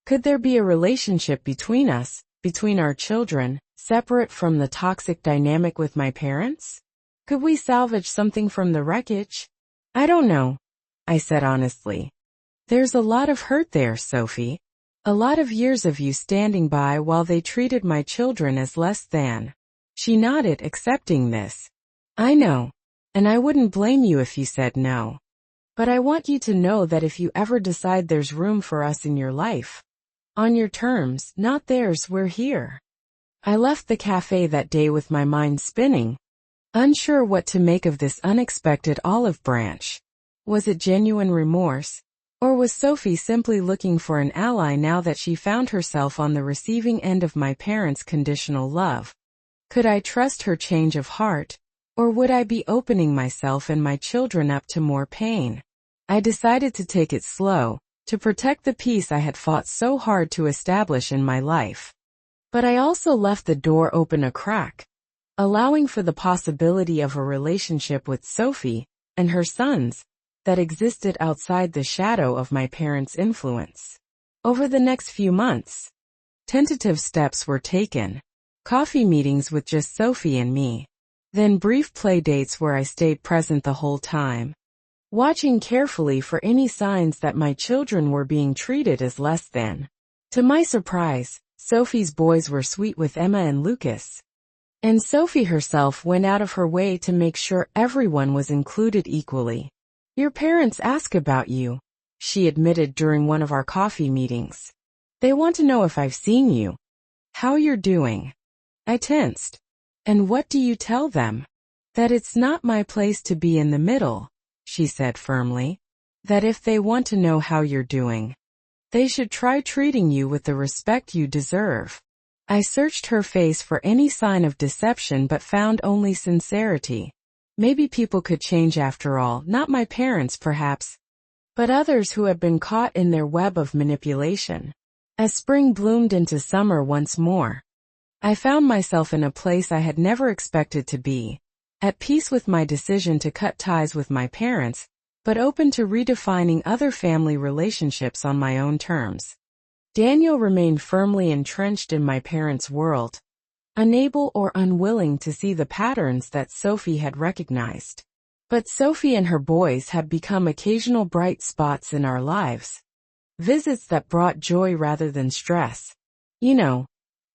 Could there be a relationship between us, between our children, separate from the toxic dynamic with my parents? Could we salvage something from the wreckage? "I don't know," I said honestly. "There's a lot of hurt there, Sophie. A lot of years of you standing by while they treated my children as less than." She nodded, accepting this. "I know. And I wouldn't blame you if you said no. But I want you to know that if you ever decide there's room for us in your life, on your terms, not theirs, we're here." I left the cafe that day with my mind spinning, unsure what to make of this unexpected olive branch. Was it genuine remorse? Or was Sophie simply looking for an ally now that she found herself on the receiving end of my parents' conditional love? Could I trust her change of heart? Or would I be opening myself and my children up to more pain? I decided to take it slow, to protect the peace I had fought so hard to establish in my life. But I also left the door open a crack, allowing for the possibility of a relationship with Sophie and her sons that existed outside the shadow of my parents' influence. Over the next few months, tentative steps were taken. Coffee meetings with just Sophie and me. Then brief play dates where I stayed present the whole time, watching carefully for any signs that my children were being treated as less than. To my surprise, Sophie's boys were sweet with Emma and Lucas. And Sophie herself went out of her way to make sure everyone was included equally. "Your parents ask about you," she admitted during one of our coffee meetings. "They want to know if I've seen you, how you're doing." I tensed. "And what do you tell them?" "That it's not my place to be in the middle," she said firmly. "That if they want to know how you're doing, they should try treating you with the respect you deserve." I searched her face for any sign of deception but found only sincerity. Maybe people could change after all, not my parents perhaps, but others who had been caught in their web of manipulation. As spring bloomed into summer once more, I found myself in a place I had never expected to be, at peace with my decision to cut ties with my parents, but open to redefining other family relationships on my own terms. Daniel remained firmly entrenched in my parents' world, unable or unwilling to see the patterns that Sophie had recognized. But Sophie and her boys had become occasional bright spots in our lives, visits that brought joy rather than stress. "You know,"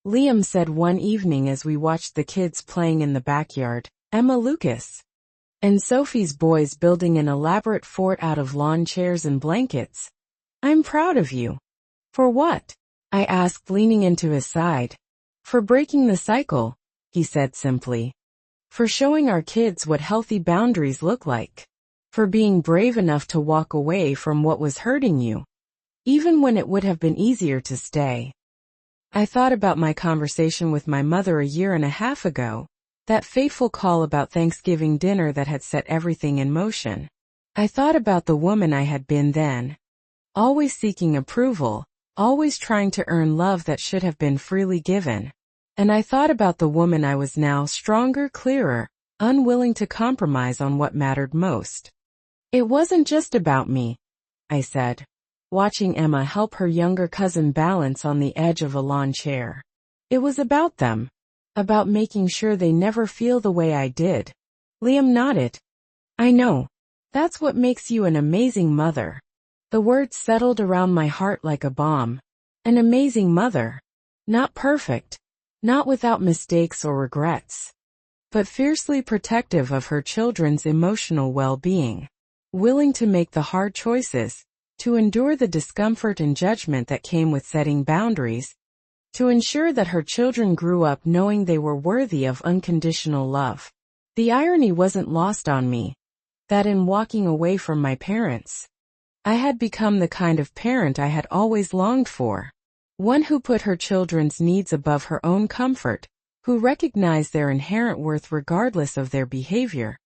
Liam said one evening as we watched the kids playing in the backyard, "Emma, Lucas, and Sophie's boys building an elaborate fort out of lawn chairs and blankets. I'm proud of you." "For what?" I asked, leaning into his side. "For breaking the cycle," he said simply. "For showing our kids what healthy boundaries look like. For being brave enough to walk away from what was hurting you, even when it would have been easier to stay." I thought about my conversation with my mother a year and a half ago, that fateful call about Thanksgiving dinner that had set everything in motion. I thought about the woman I had been then, always seeking approval, always trying to earn love that should have been freely given. And I thought about the woman I was now, stronger, clearer, unwilling to compromise on what mattered most. "It wasn't just about me," I said, watching Emma help her younger cousin balance on the edge of a lawn chair. "It was about them. About making sure they never feel the way I did." Liam nodded. "I know. That's what makes you an amazing mother." The words settled around my heart like a bomb. An amazing mother. Not perfect. Not without mistakes or regrets. But fiercely protective of her children's emotional well-being. Willing to make the hard choices, to endure the discomfort and judgment that came with setting boundaries, to ensure that her children grew up knowing they were worthy of unconditional love. The irony wasn't lost on me, that in walking away from my parents, I had become the kind of parent I had always longed for. One who put her children's needs above her own comfort, who recognized their inherent worth regardless of their behavior,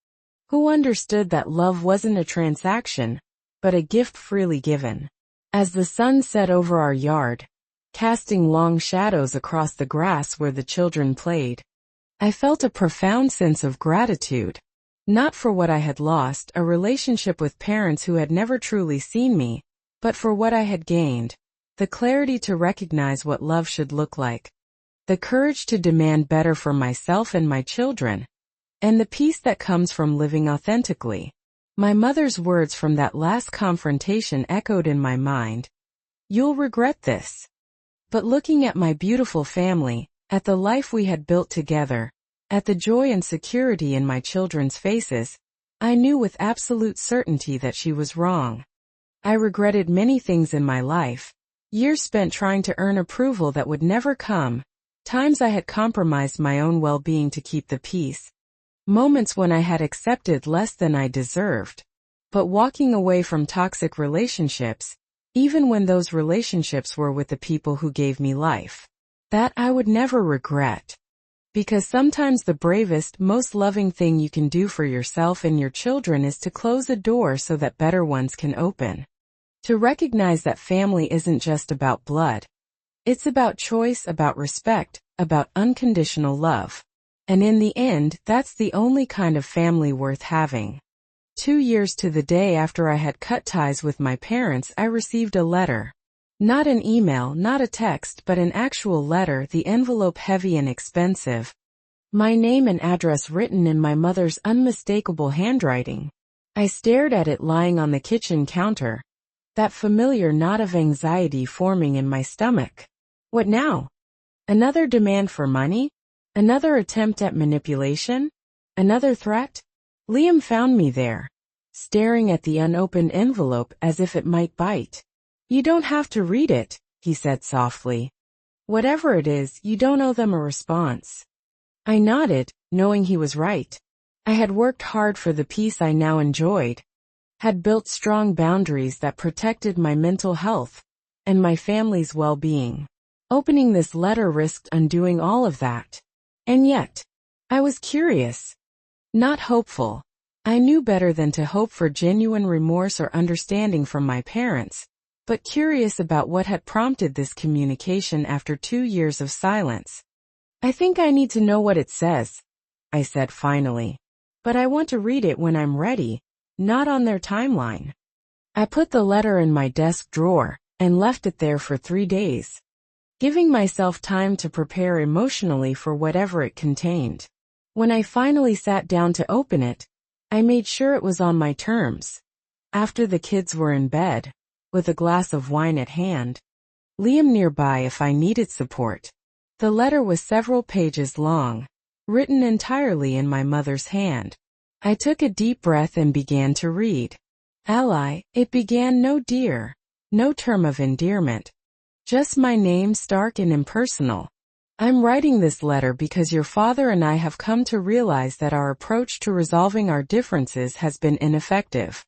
who understood that love wasn't a transaction, but a gift freely given. As the sun set over our yard, casting long shadows across the grass where the children played, I felt a profound sense of gratitude. Not for what I had lost, a relationship with parents who had never truly seen me, but for what I had gained, the clarity to recognize what love should look like, the courage to demand better for myself and my children, and the peace that comes from living authentically. My mother's words from that last confrontation echoed in my mind. "You'll regret this." But looking at my beautiful family, at the life we had built together, at the joy and security in my children's faces, I knew with absolute certainty that she was wrong. I regretted many things in my life. Years spent trying to earn approval that would never come. Times I had compromised my own well-being to keep the peace. Moments when I had accepted less than I deserved. but walking away from toxic relationships, even when those relationships were with the people who gave me life, that I would never regret. Because sometimes the bravest, most loving thing you can do for yourself and your children is to close a door so that better ones can open. To recognize that family isn't just about blood. It's about choice, about respect, about unconditional love. And in the end, that's the only kind of family worth having. 2 years to the day after I had cut ties with my parents, I received a letter. Not an email, not a text, but an actual letter, the envelope heavy and expensive. My name and address written in my mother's unmistakable handwriting. I stared at it lying on the kitchen counter. That familiar knot of anxiety forming in my stomach. What now? Another demand for money? Another attempt at manipulation? Another threat? Liam found me there, staring at the unopened envelope as if it might bite. You don't have to read it, he said softly. Whatever it is, you don't owe them a response. I nodded, knowing he was right. I had worked hard for the peace I now enjoyed. Had built strong boundaries that protected my mental health and my family's well-being. Opening this letter risked undoing all of that. And yet, I was curious. Not hopeful. I knew better than to hope for genuine remorse or understanding from my parents, but curious about what had prompted this communication after 2 years of silence. I think I need to know what it says, I said finally. But I want to read it when I'm ready, not on their timeline. I put the letter in my desk drawer and left it there for 3 days, giving myself time to prepare emotionally for whatever it contained. When I finally sat down to open it, I made sure it was on my terms. After the kids were in bed, with a glass of wine at hand, Liam nearby if I needed support. The letter was several pages long, written entirely in my mother's hand. I took a deep breath and began to read. Ally, it began, no dear, no term of endearment. Just my name, stark and impersonal. I'm writing this letter because your father and I have come to realize that our approach to resolving our differences has been ineffective.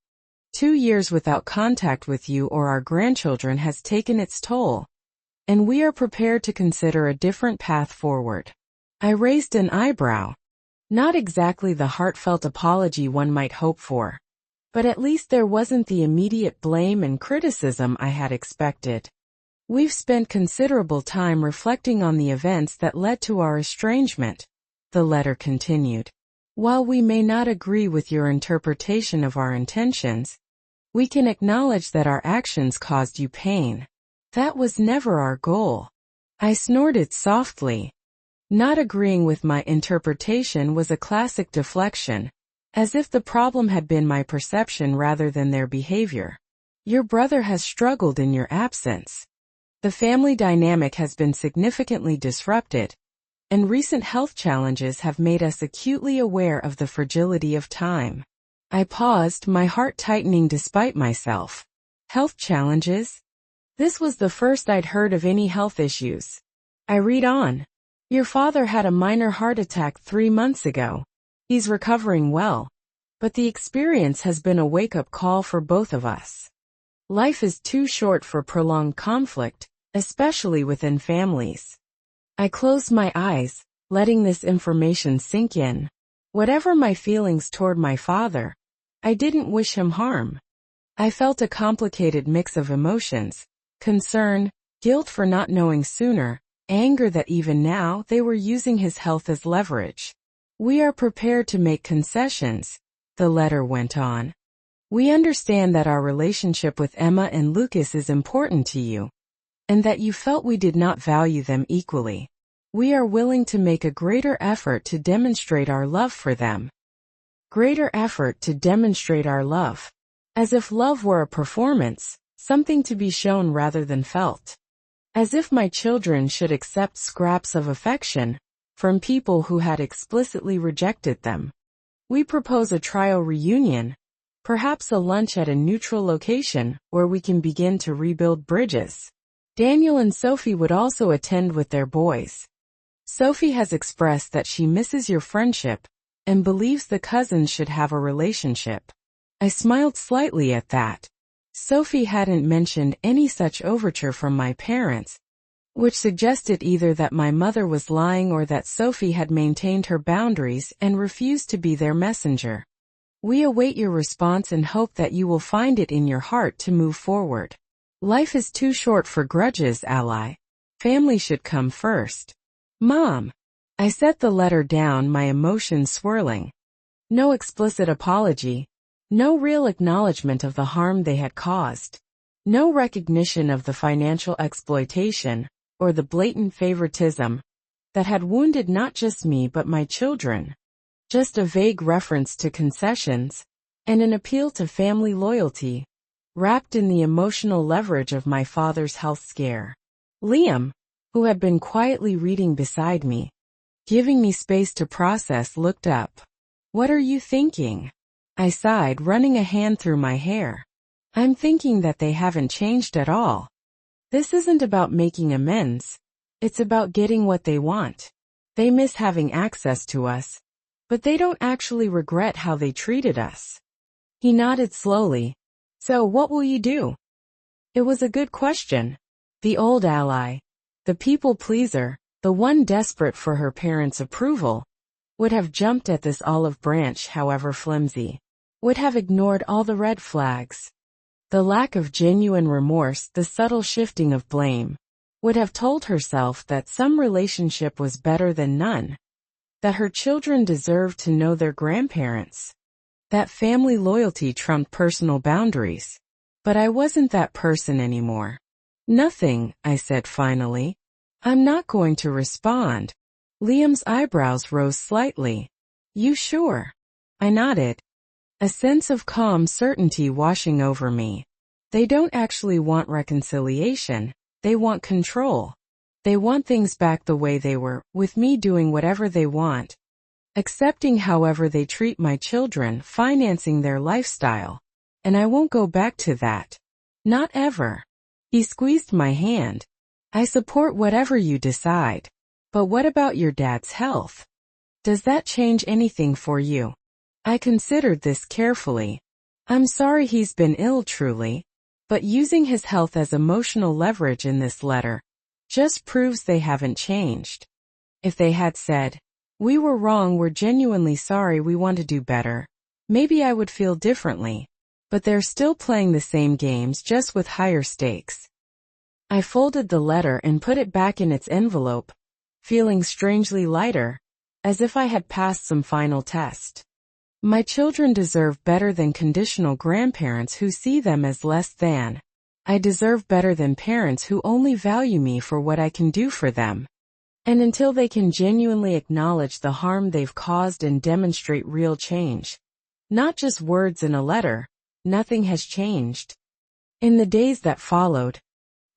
2 years without contact with you or our grandchildren has taken its toll, and we are prepared to consider a different path forward. I raised an eyebrow. Not exactly the heartfelt apology one might hope for, but at least there wasn't the immediate blame and criticism I had expected. We've spent considerable time reflecting on the events that led to our estrangement, the letter continued. While we may not agree with your interpretation of our intentions, we can acknowledge that our actions caused you pain. That was never our goal. I snorted softly. Not agreeing with my interpretation was a classic deflection, as if the problem had been my perception rather than their behavior. Your brother has struggled in your absence. The family dynamic has been significantly disrupted, and recent health challenges have made us acutely aware of the fragility of time. I paused, my heart tightening despite myself. Health challenges? This was the first I'd heard of any health issues. I read on. Your father had a minor heart attack 3 months ago. He's recovering well, but the experience has been a wake-up call for both of us. Life is too short for prolonged conflict, especially within families. I closed my eyes, letting this information sink in. Whatever my feelings toward my father, I didn't wish him harm. I felt a complicated mix of emotions, concern, guilt for not knowing sooner, anger that even now they were using his health as leverage. We are prepared to make concessions, the letter went on. We understand that our relationship with Emma and Lucas is important to you, and that you felt we did not value them equally. We are willing to make a greater effort to demonstrate our love for them. Greater effort to demonstrate our love. As if love were a performance, something to be shown rather than felt. As if my children should accept scraps of affection from people who had explicitly rejected them. We propose a trial reunion, perhaps a lunch at a neutral location where we can begin to rebuild bridges. Daniel and Sophie would also attend with their boys. Sophie has expressed that she misses your friendship and believes the cousins should have a relationship. I smiled slightly at that. Sophie hadn't mentioned any such overture from my parents, which suggested either that my mother was lying or that Sophie had maintained her boundaries and refused to be their messenger. We await your response and hope that you will find it in your heart to move forward. Life is too short for grudges, ally. Family should come first. Mom. I set the letter down, my emotions swirling. No explicit apology. No real acknowledgement of the harm they had caused. No recognition of the financial exploitation, or the blatant favoritism, that had wounded not just me but my children. Just a vague reference to concessions, and an appeal to family loyalty, wrapped in the emotional leverage of my father's health scare. Liam, who had been quietly reading beside me, giving me space to process, looked up. What are you thinking? I sighed, running a hand through my hair. I'm thinking that they haven't changed at all. This isn't about making amends. It's about getting what they want. They miss having access to us, but they don't actually regret how they treated us. He nodded slowly. So what will you do? It was a good question. The old ally, the people pleaser, the one desperate for her parents' approval, would have jumped at this olive branch, however flimsy, would have ignored all the red flags. The lack of genuine remorse, the subtle shifting of blame, would have told herself that some relationship was better than none, that her children deserved to know their grandparents, that family loyalty trumped personal boundaries. But I wasn't that person anymore. Nothing, I said finally. I'm not going to respond. Liam's eyebrows rose slightly. You sure? I nodded. A sense of calm certainty washing over me. They don't actually want reconciliation. They want control. They want things back the way they were, with me doing whatever they want, accepting however they treat my children, financing their lifestyle. And I won't go back to that. Not ever. He squeezed my hand. I support whatever you decide. But what about your dad's health? Does that change anything for you? I considered this carefully. I'm sorry he's been ill, truly, but using his health as emotional leverage in this letter just proves they haven't changed. If they had said, we were wrong, we're genuinely sorry, we want to do better, maybe I would feel differently. But they're still playing the same games, just with higher stakes. I folded the letter and put it back in its envelope, feeling strangely lighter, as if I had passed some final test. My children deserve better than conditional grandparents who see them as less than. I deserve better than parents who only value me for what I can do for them. And until they can genuinely acknowledge the harm they've caused and demonstrate real change, not just words in a letter, nothing has changed. In the days that followed,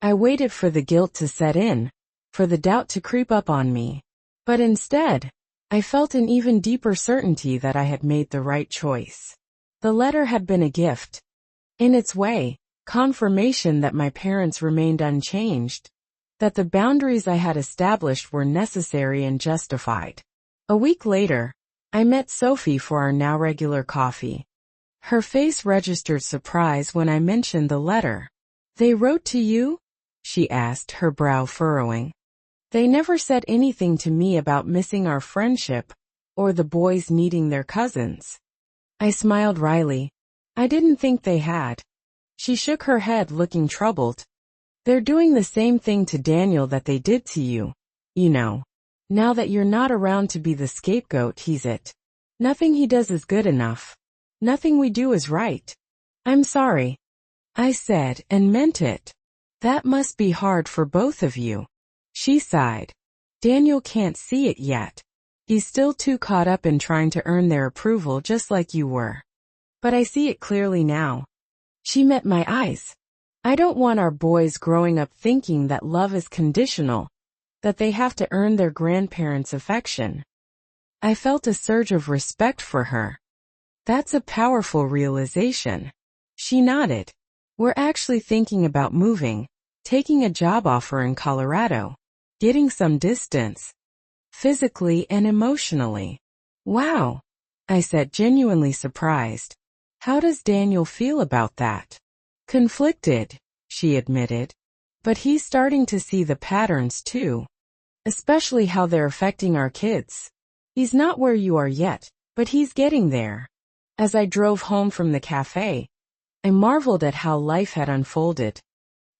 I waited for the guilt to set in, for the doubt to creep up on me. But instead, I felt an even deeper certainty that I had made the right choice. The letter had been a gift. In its way, confirmation that my parents remained unchanged, that the boundaries I had established were necessary and justified. A week later, I met Sophie for our now regular coffee. Her face registered surprise when I mentioned the letter. They wrote to you? She asked, her brow furrowing. They never said anything to me about missing our friendship, or the boys needing their cousins. I smiled wryly. I didn't think they had. She shook her head, looking troubled. They're doing the same thing to Daniel that they did to you. You know. Now that you're not around to be the scapegoat, he's it. Nothing he does is good enough. Nothing we do is right. I'm sorry. I said, and meant it. That must be hard for both of you. She sighed. Daniel can't see it yet. He's still too caught up in trying to earn their approval, just like you were. But I see it clearly now. She met my eyes. I don't want our boys growing up thinking that love is conditional, that they have to earn their grandparents' affection. I felt a surge of respect for her. That's a powerful realization. She nodded. We're actually thinking about moving, taking a job offer in Colorado, getting some distance, physically and emotionally. Wow, I said, genuinely surprised. How does Daniel feel about that? Conflicted, she admitted. But he's starting to see the patterns too. Especially how they're affecting our kids. He's not where you are yet, but he's getting there. As I drove home from the cafe, I marveled at how life had unfolded.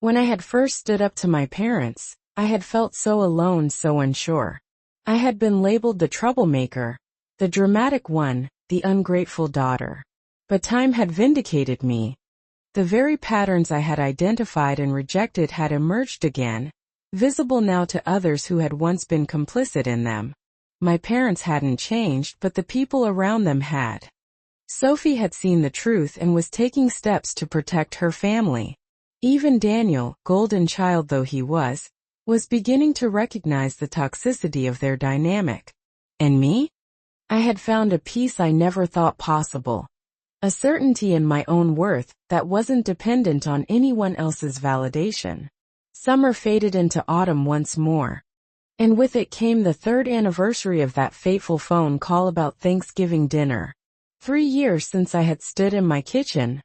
When I had first stood up to my parents, I had felt so alone, so unsure. I had been labeled the troublemaker, the dramatic one, the ungrateful daughter. But time had vindicated me. The very patterns I had identified and rejected had emerged again, visible now to others who had once been complicit in them. My parents hadn't changed, but the people around them had. Sophie had seen the truth and was taking steps to protect her family. Even Daniel, golden child though he was beginning to recognize the toxicity of their dynamic. And me? I had found a peace I never thought possible. A certainty in my own worth that wasn't dependent on anyone else's validation. Summer faded into autumn once more. And with it came the third anniversary of that fateful phone call about Thanksgiving dinner. 3 years since I had stood in my kitchen,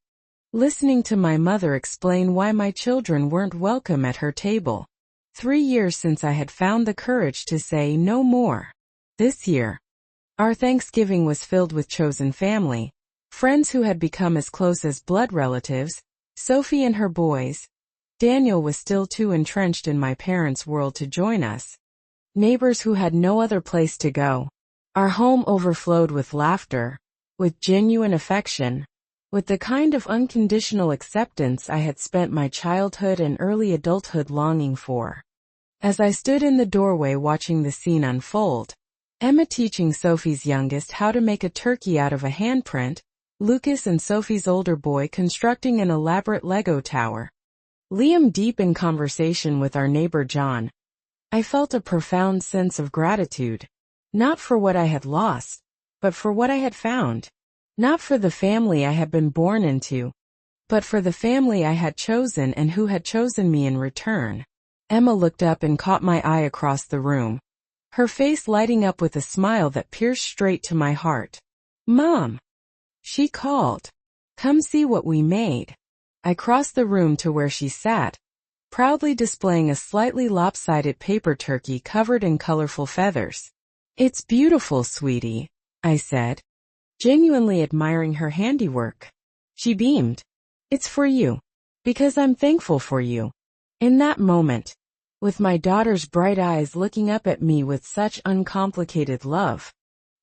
listening to my mother explain why my children weren't welcome at her table. 3 years since I had found the courage to say no more. This year, our Thanksgiving was filled with chosen family, friends who had become as close as blood relatives, Sophie and her boys. Daniel was still too entrenched in my parents' world to join us. Neighbors who had no other place to go. Our home overflowed with laughter, with genuine affection, with the kind of unconditional acceptance I had spent my childhood and early adulthood longing for. As I stood in the doorway watching the scene unfold, Emma teaching Sophie's youngest how to make a turkey out of a handprint, Lucas and Sophie's older boy constructing an elaborate Lego tower, Liam deep in conversation with our neighbor John, I felt a profound sense of gratitude, not for what I had lost, but for what I had found. Not for the family I had been born into, but for the family I had chosen and who had chosen me in return. Emma looked up and caught my eye across the room, her face lighting up with a smile that pierced straight to my heart. "Mom," she called. "Come see what we made." I crossed the room to where she sat, proudly displaying a slightly lopsided paper turkey covered in colorful feathers. "It's beautiful, sweetie," I said, genuinely admiring her handiwork. She beamed. "It's for you. Because I'm thankful for you." In that moment, with my daughter's bright eyes looking up at me with such uncomplicated love,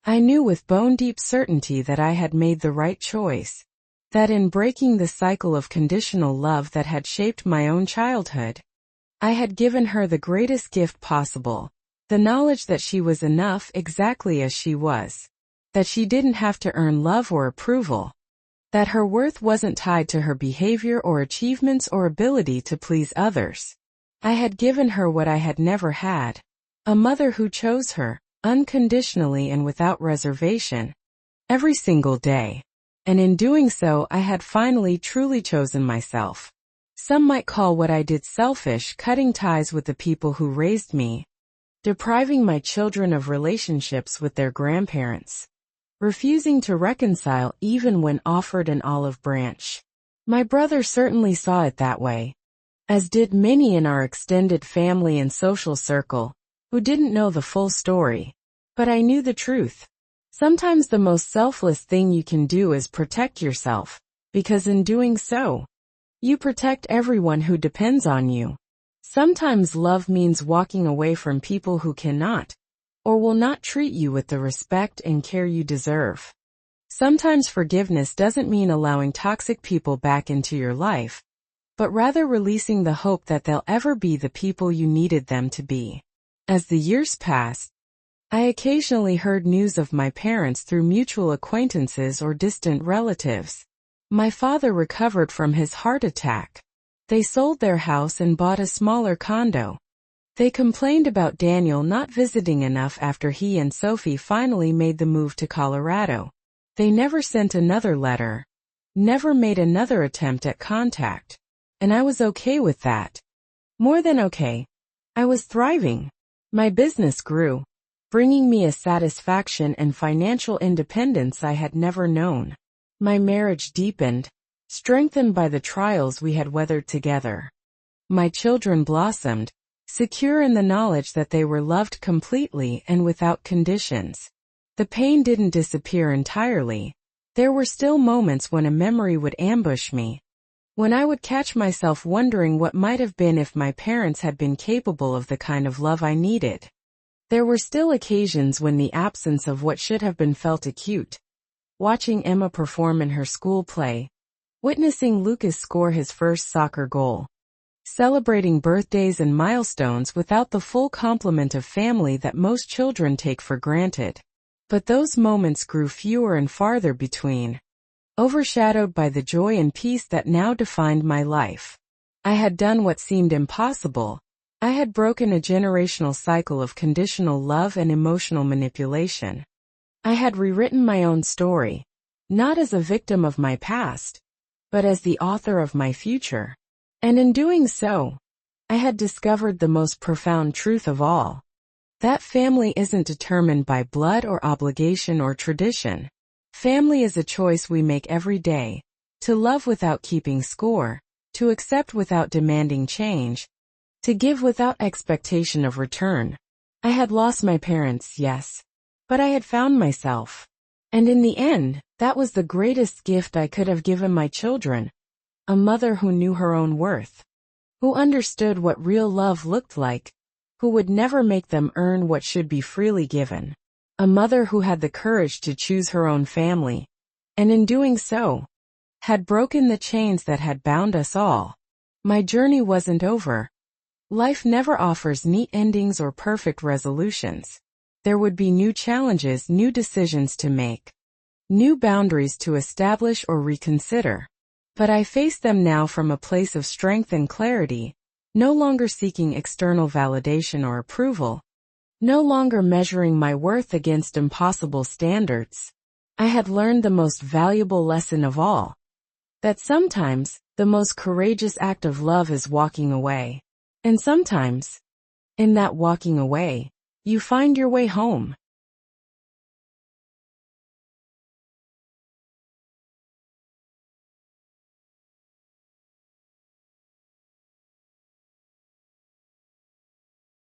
I knew with bone-deep certainty that I had made the right choice. That in breaking the cycle of conditional love that had shaped my own childhood, I had given her the greatest gift possible, the knowledge that she was enough exactly as she was. That she didn't have to earn love or approval. That her worth wasn't tied to her behavior or achievements or ability to please others. I had given her what I had never had. A mother who chose her, unconditionally and without reservation, every single day. And in doing so, I had finally truly chosen myself. Some might call what I did selfish, cutting ties with the people who raised me, depriving my children of relationships with their grandparents, refusing to reconcile even when offered an olive branch. My brother certainly saw it that way, as did many in our extended family and social circle, who didn't know the full story. But I knew the truth. Sometimes the most selfless thing you can do is protect yourself, because in doing so, you protect everyone who depends on you. Sometimes love means walking away from people who cannot, or will not treat you with the respect and care you deserve. Sometimes forgiveness doesn't mean allowing toxic people back into your life, but rather releasing the hope that they'll ever be the people you needed them to be. As the years passed, I occasionally heard news of my parents through mutual acquaintances or distant relatives. My father recovered from his heart attack. They sold their house and bought a smaller condo. They complained about Daniel not visiting enough after he and Sophie finally made the move to Colorado. They never sent another letter, never made another attempt at contact. And I was okay with that. More than okay. I was thriving. My business grew, bringing me a satisfaction and financial independence I had never known. My marriage deepened, strengthened by the trials we had weathered together. My children blossomed, secure in the knowledge that they were loved completely and without conditions. The pain didn't disappear entirely. There were still moments when a memory would ambush me, when I would catch myself wondering what might have been if my parents had been capable of the kind of love I needed. There were still occasions when the absence of what should have been felt acute. Watching Emma perform in her school play, witnessing Lucas score his first soccer goal, celebrating birthdays and milestones without the full complement of family that most children take for granted. But those moments grew fewer and farther between, overshadowed by the joy and peace that now defined my life. I had done what seemed impossible. I had broken a generational cycle of conditional love and emotional manipulation. I had rewritten my own story, not as a victim of my past, but as the author of my future. And in doing so, I had discovered the most profound truth of all. That family isn't determined by blood or obligation or tradition. Family is a choice we make every day, to love without keeping score, to accept without demanding change, to give without expectation of return. I had lost my parents, yes, but I had found myself. And in the end, that was the greatest gift I could have given my children. A mother who knew her own worth, who understood what real love looked like, who would never make them earn what should be freely given. A mother who had the courage to choose her own family, and in doing so, had broken the chains that had bound us all. My journey wasn't over. Life never offers neat endings or perfect resolutions. There would be new challenges, new decisions to make, new boundaries to establish or reconsider. But I face them now from a place of strength and clarity, no longer seeking external validation or approval, no longer measuring my worth against impossible standards. I had learned the most valuable lesson of all, that sometimes, the most courageous act of love is walking away. And sometimes, in that walking away, you find your way home.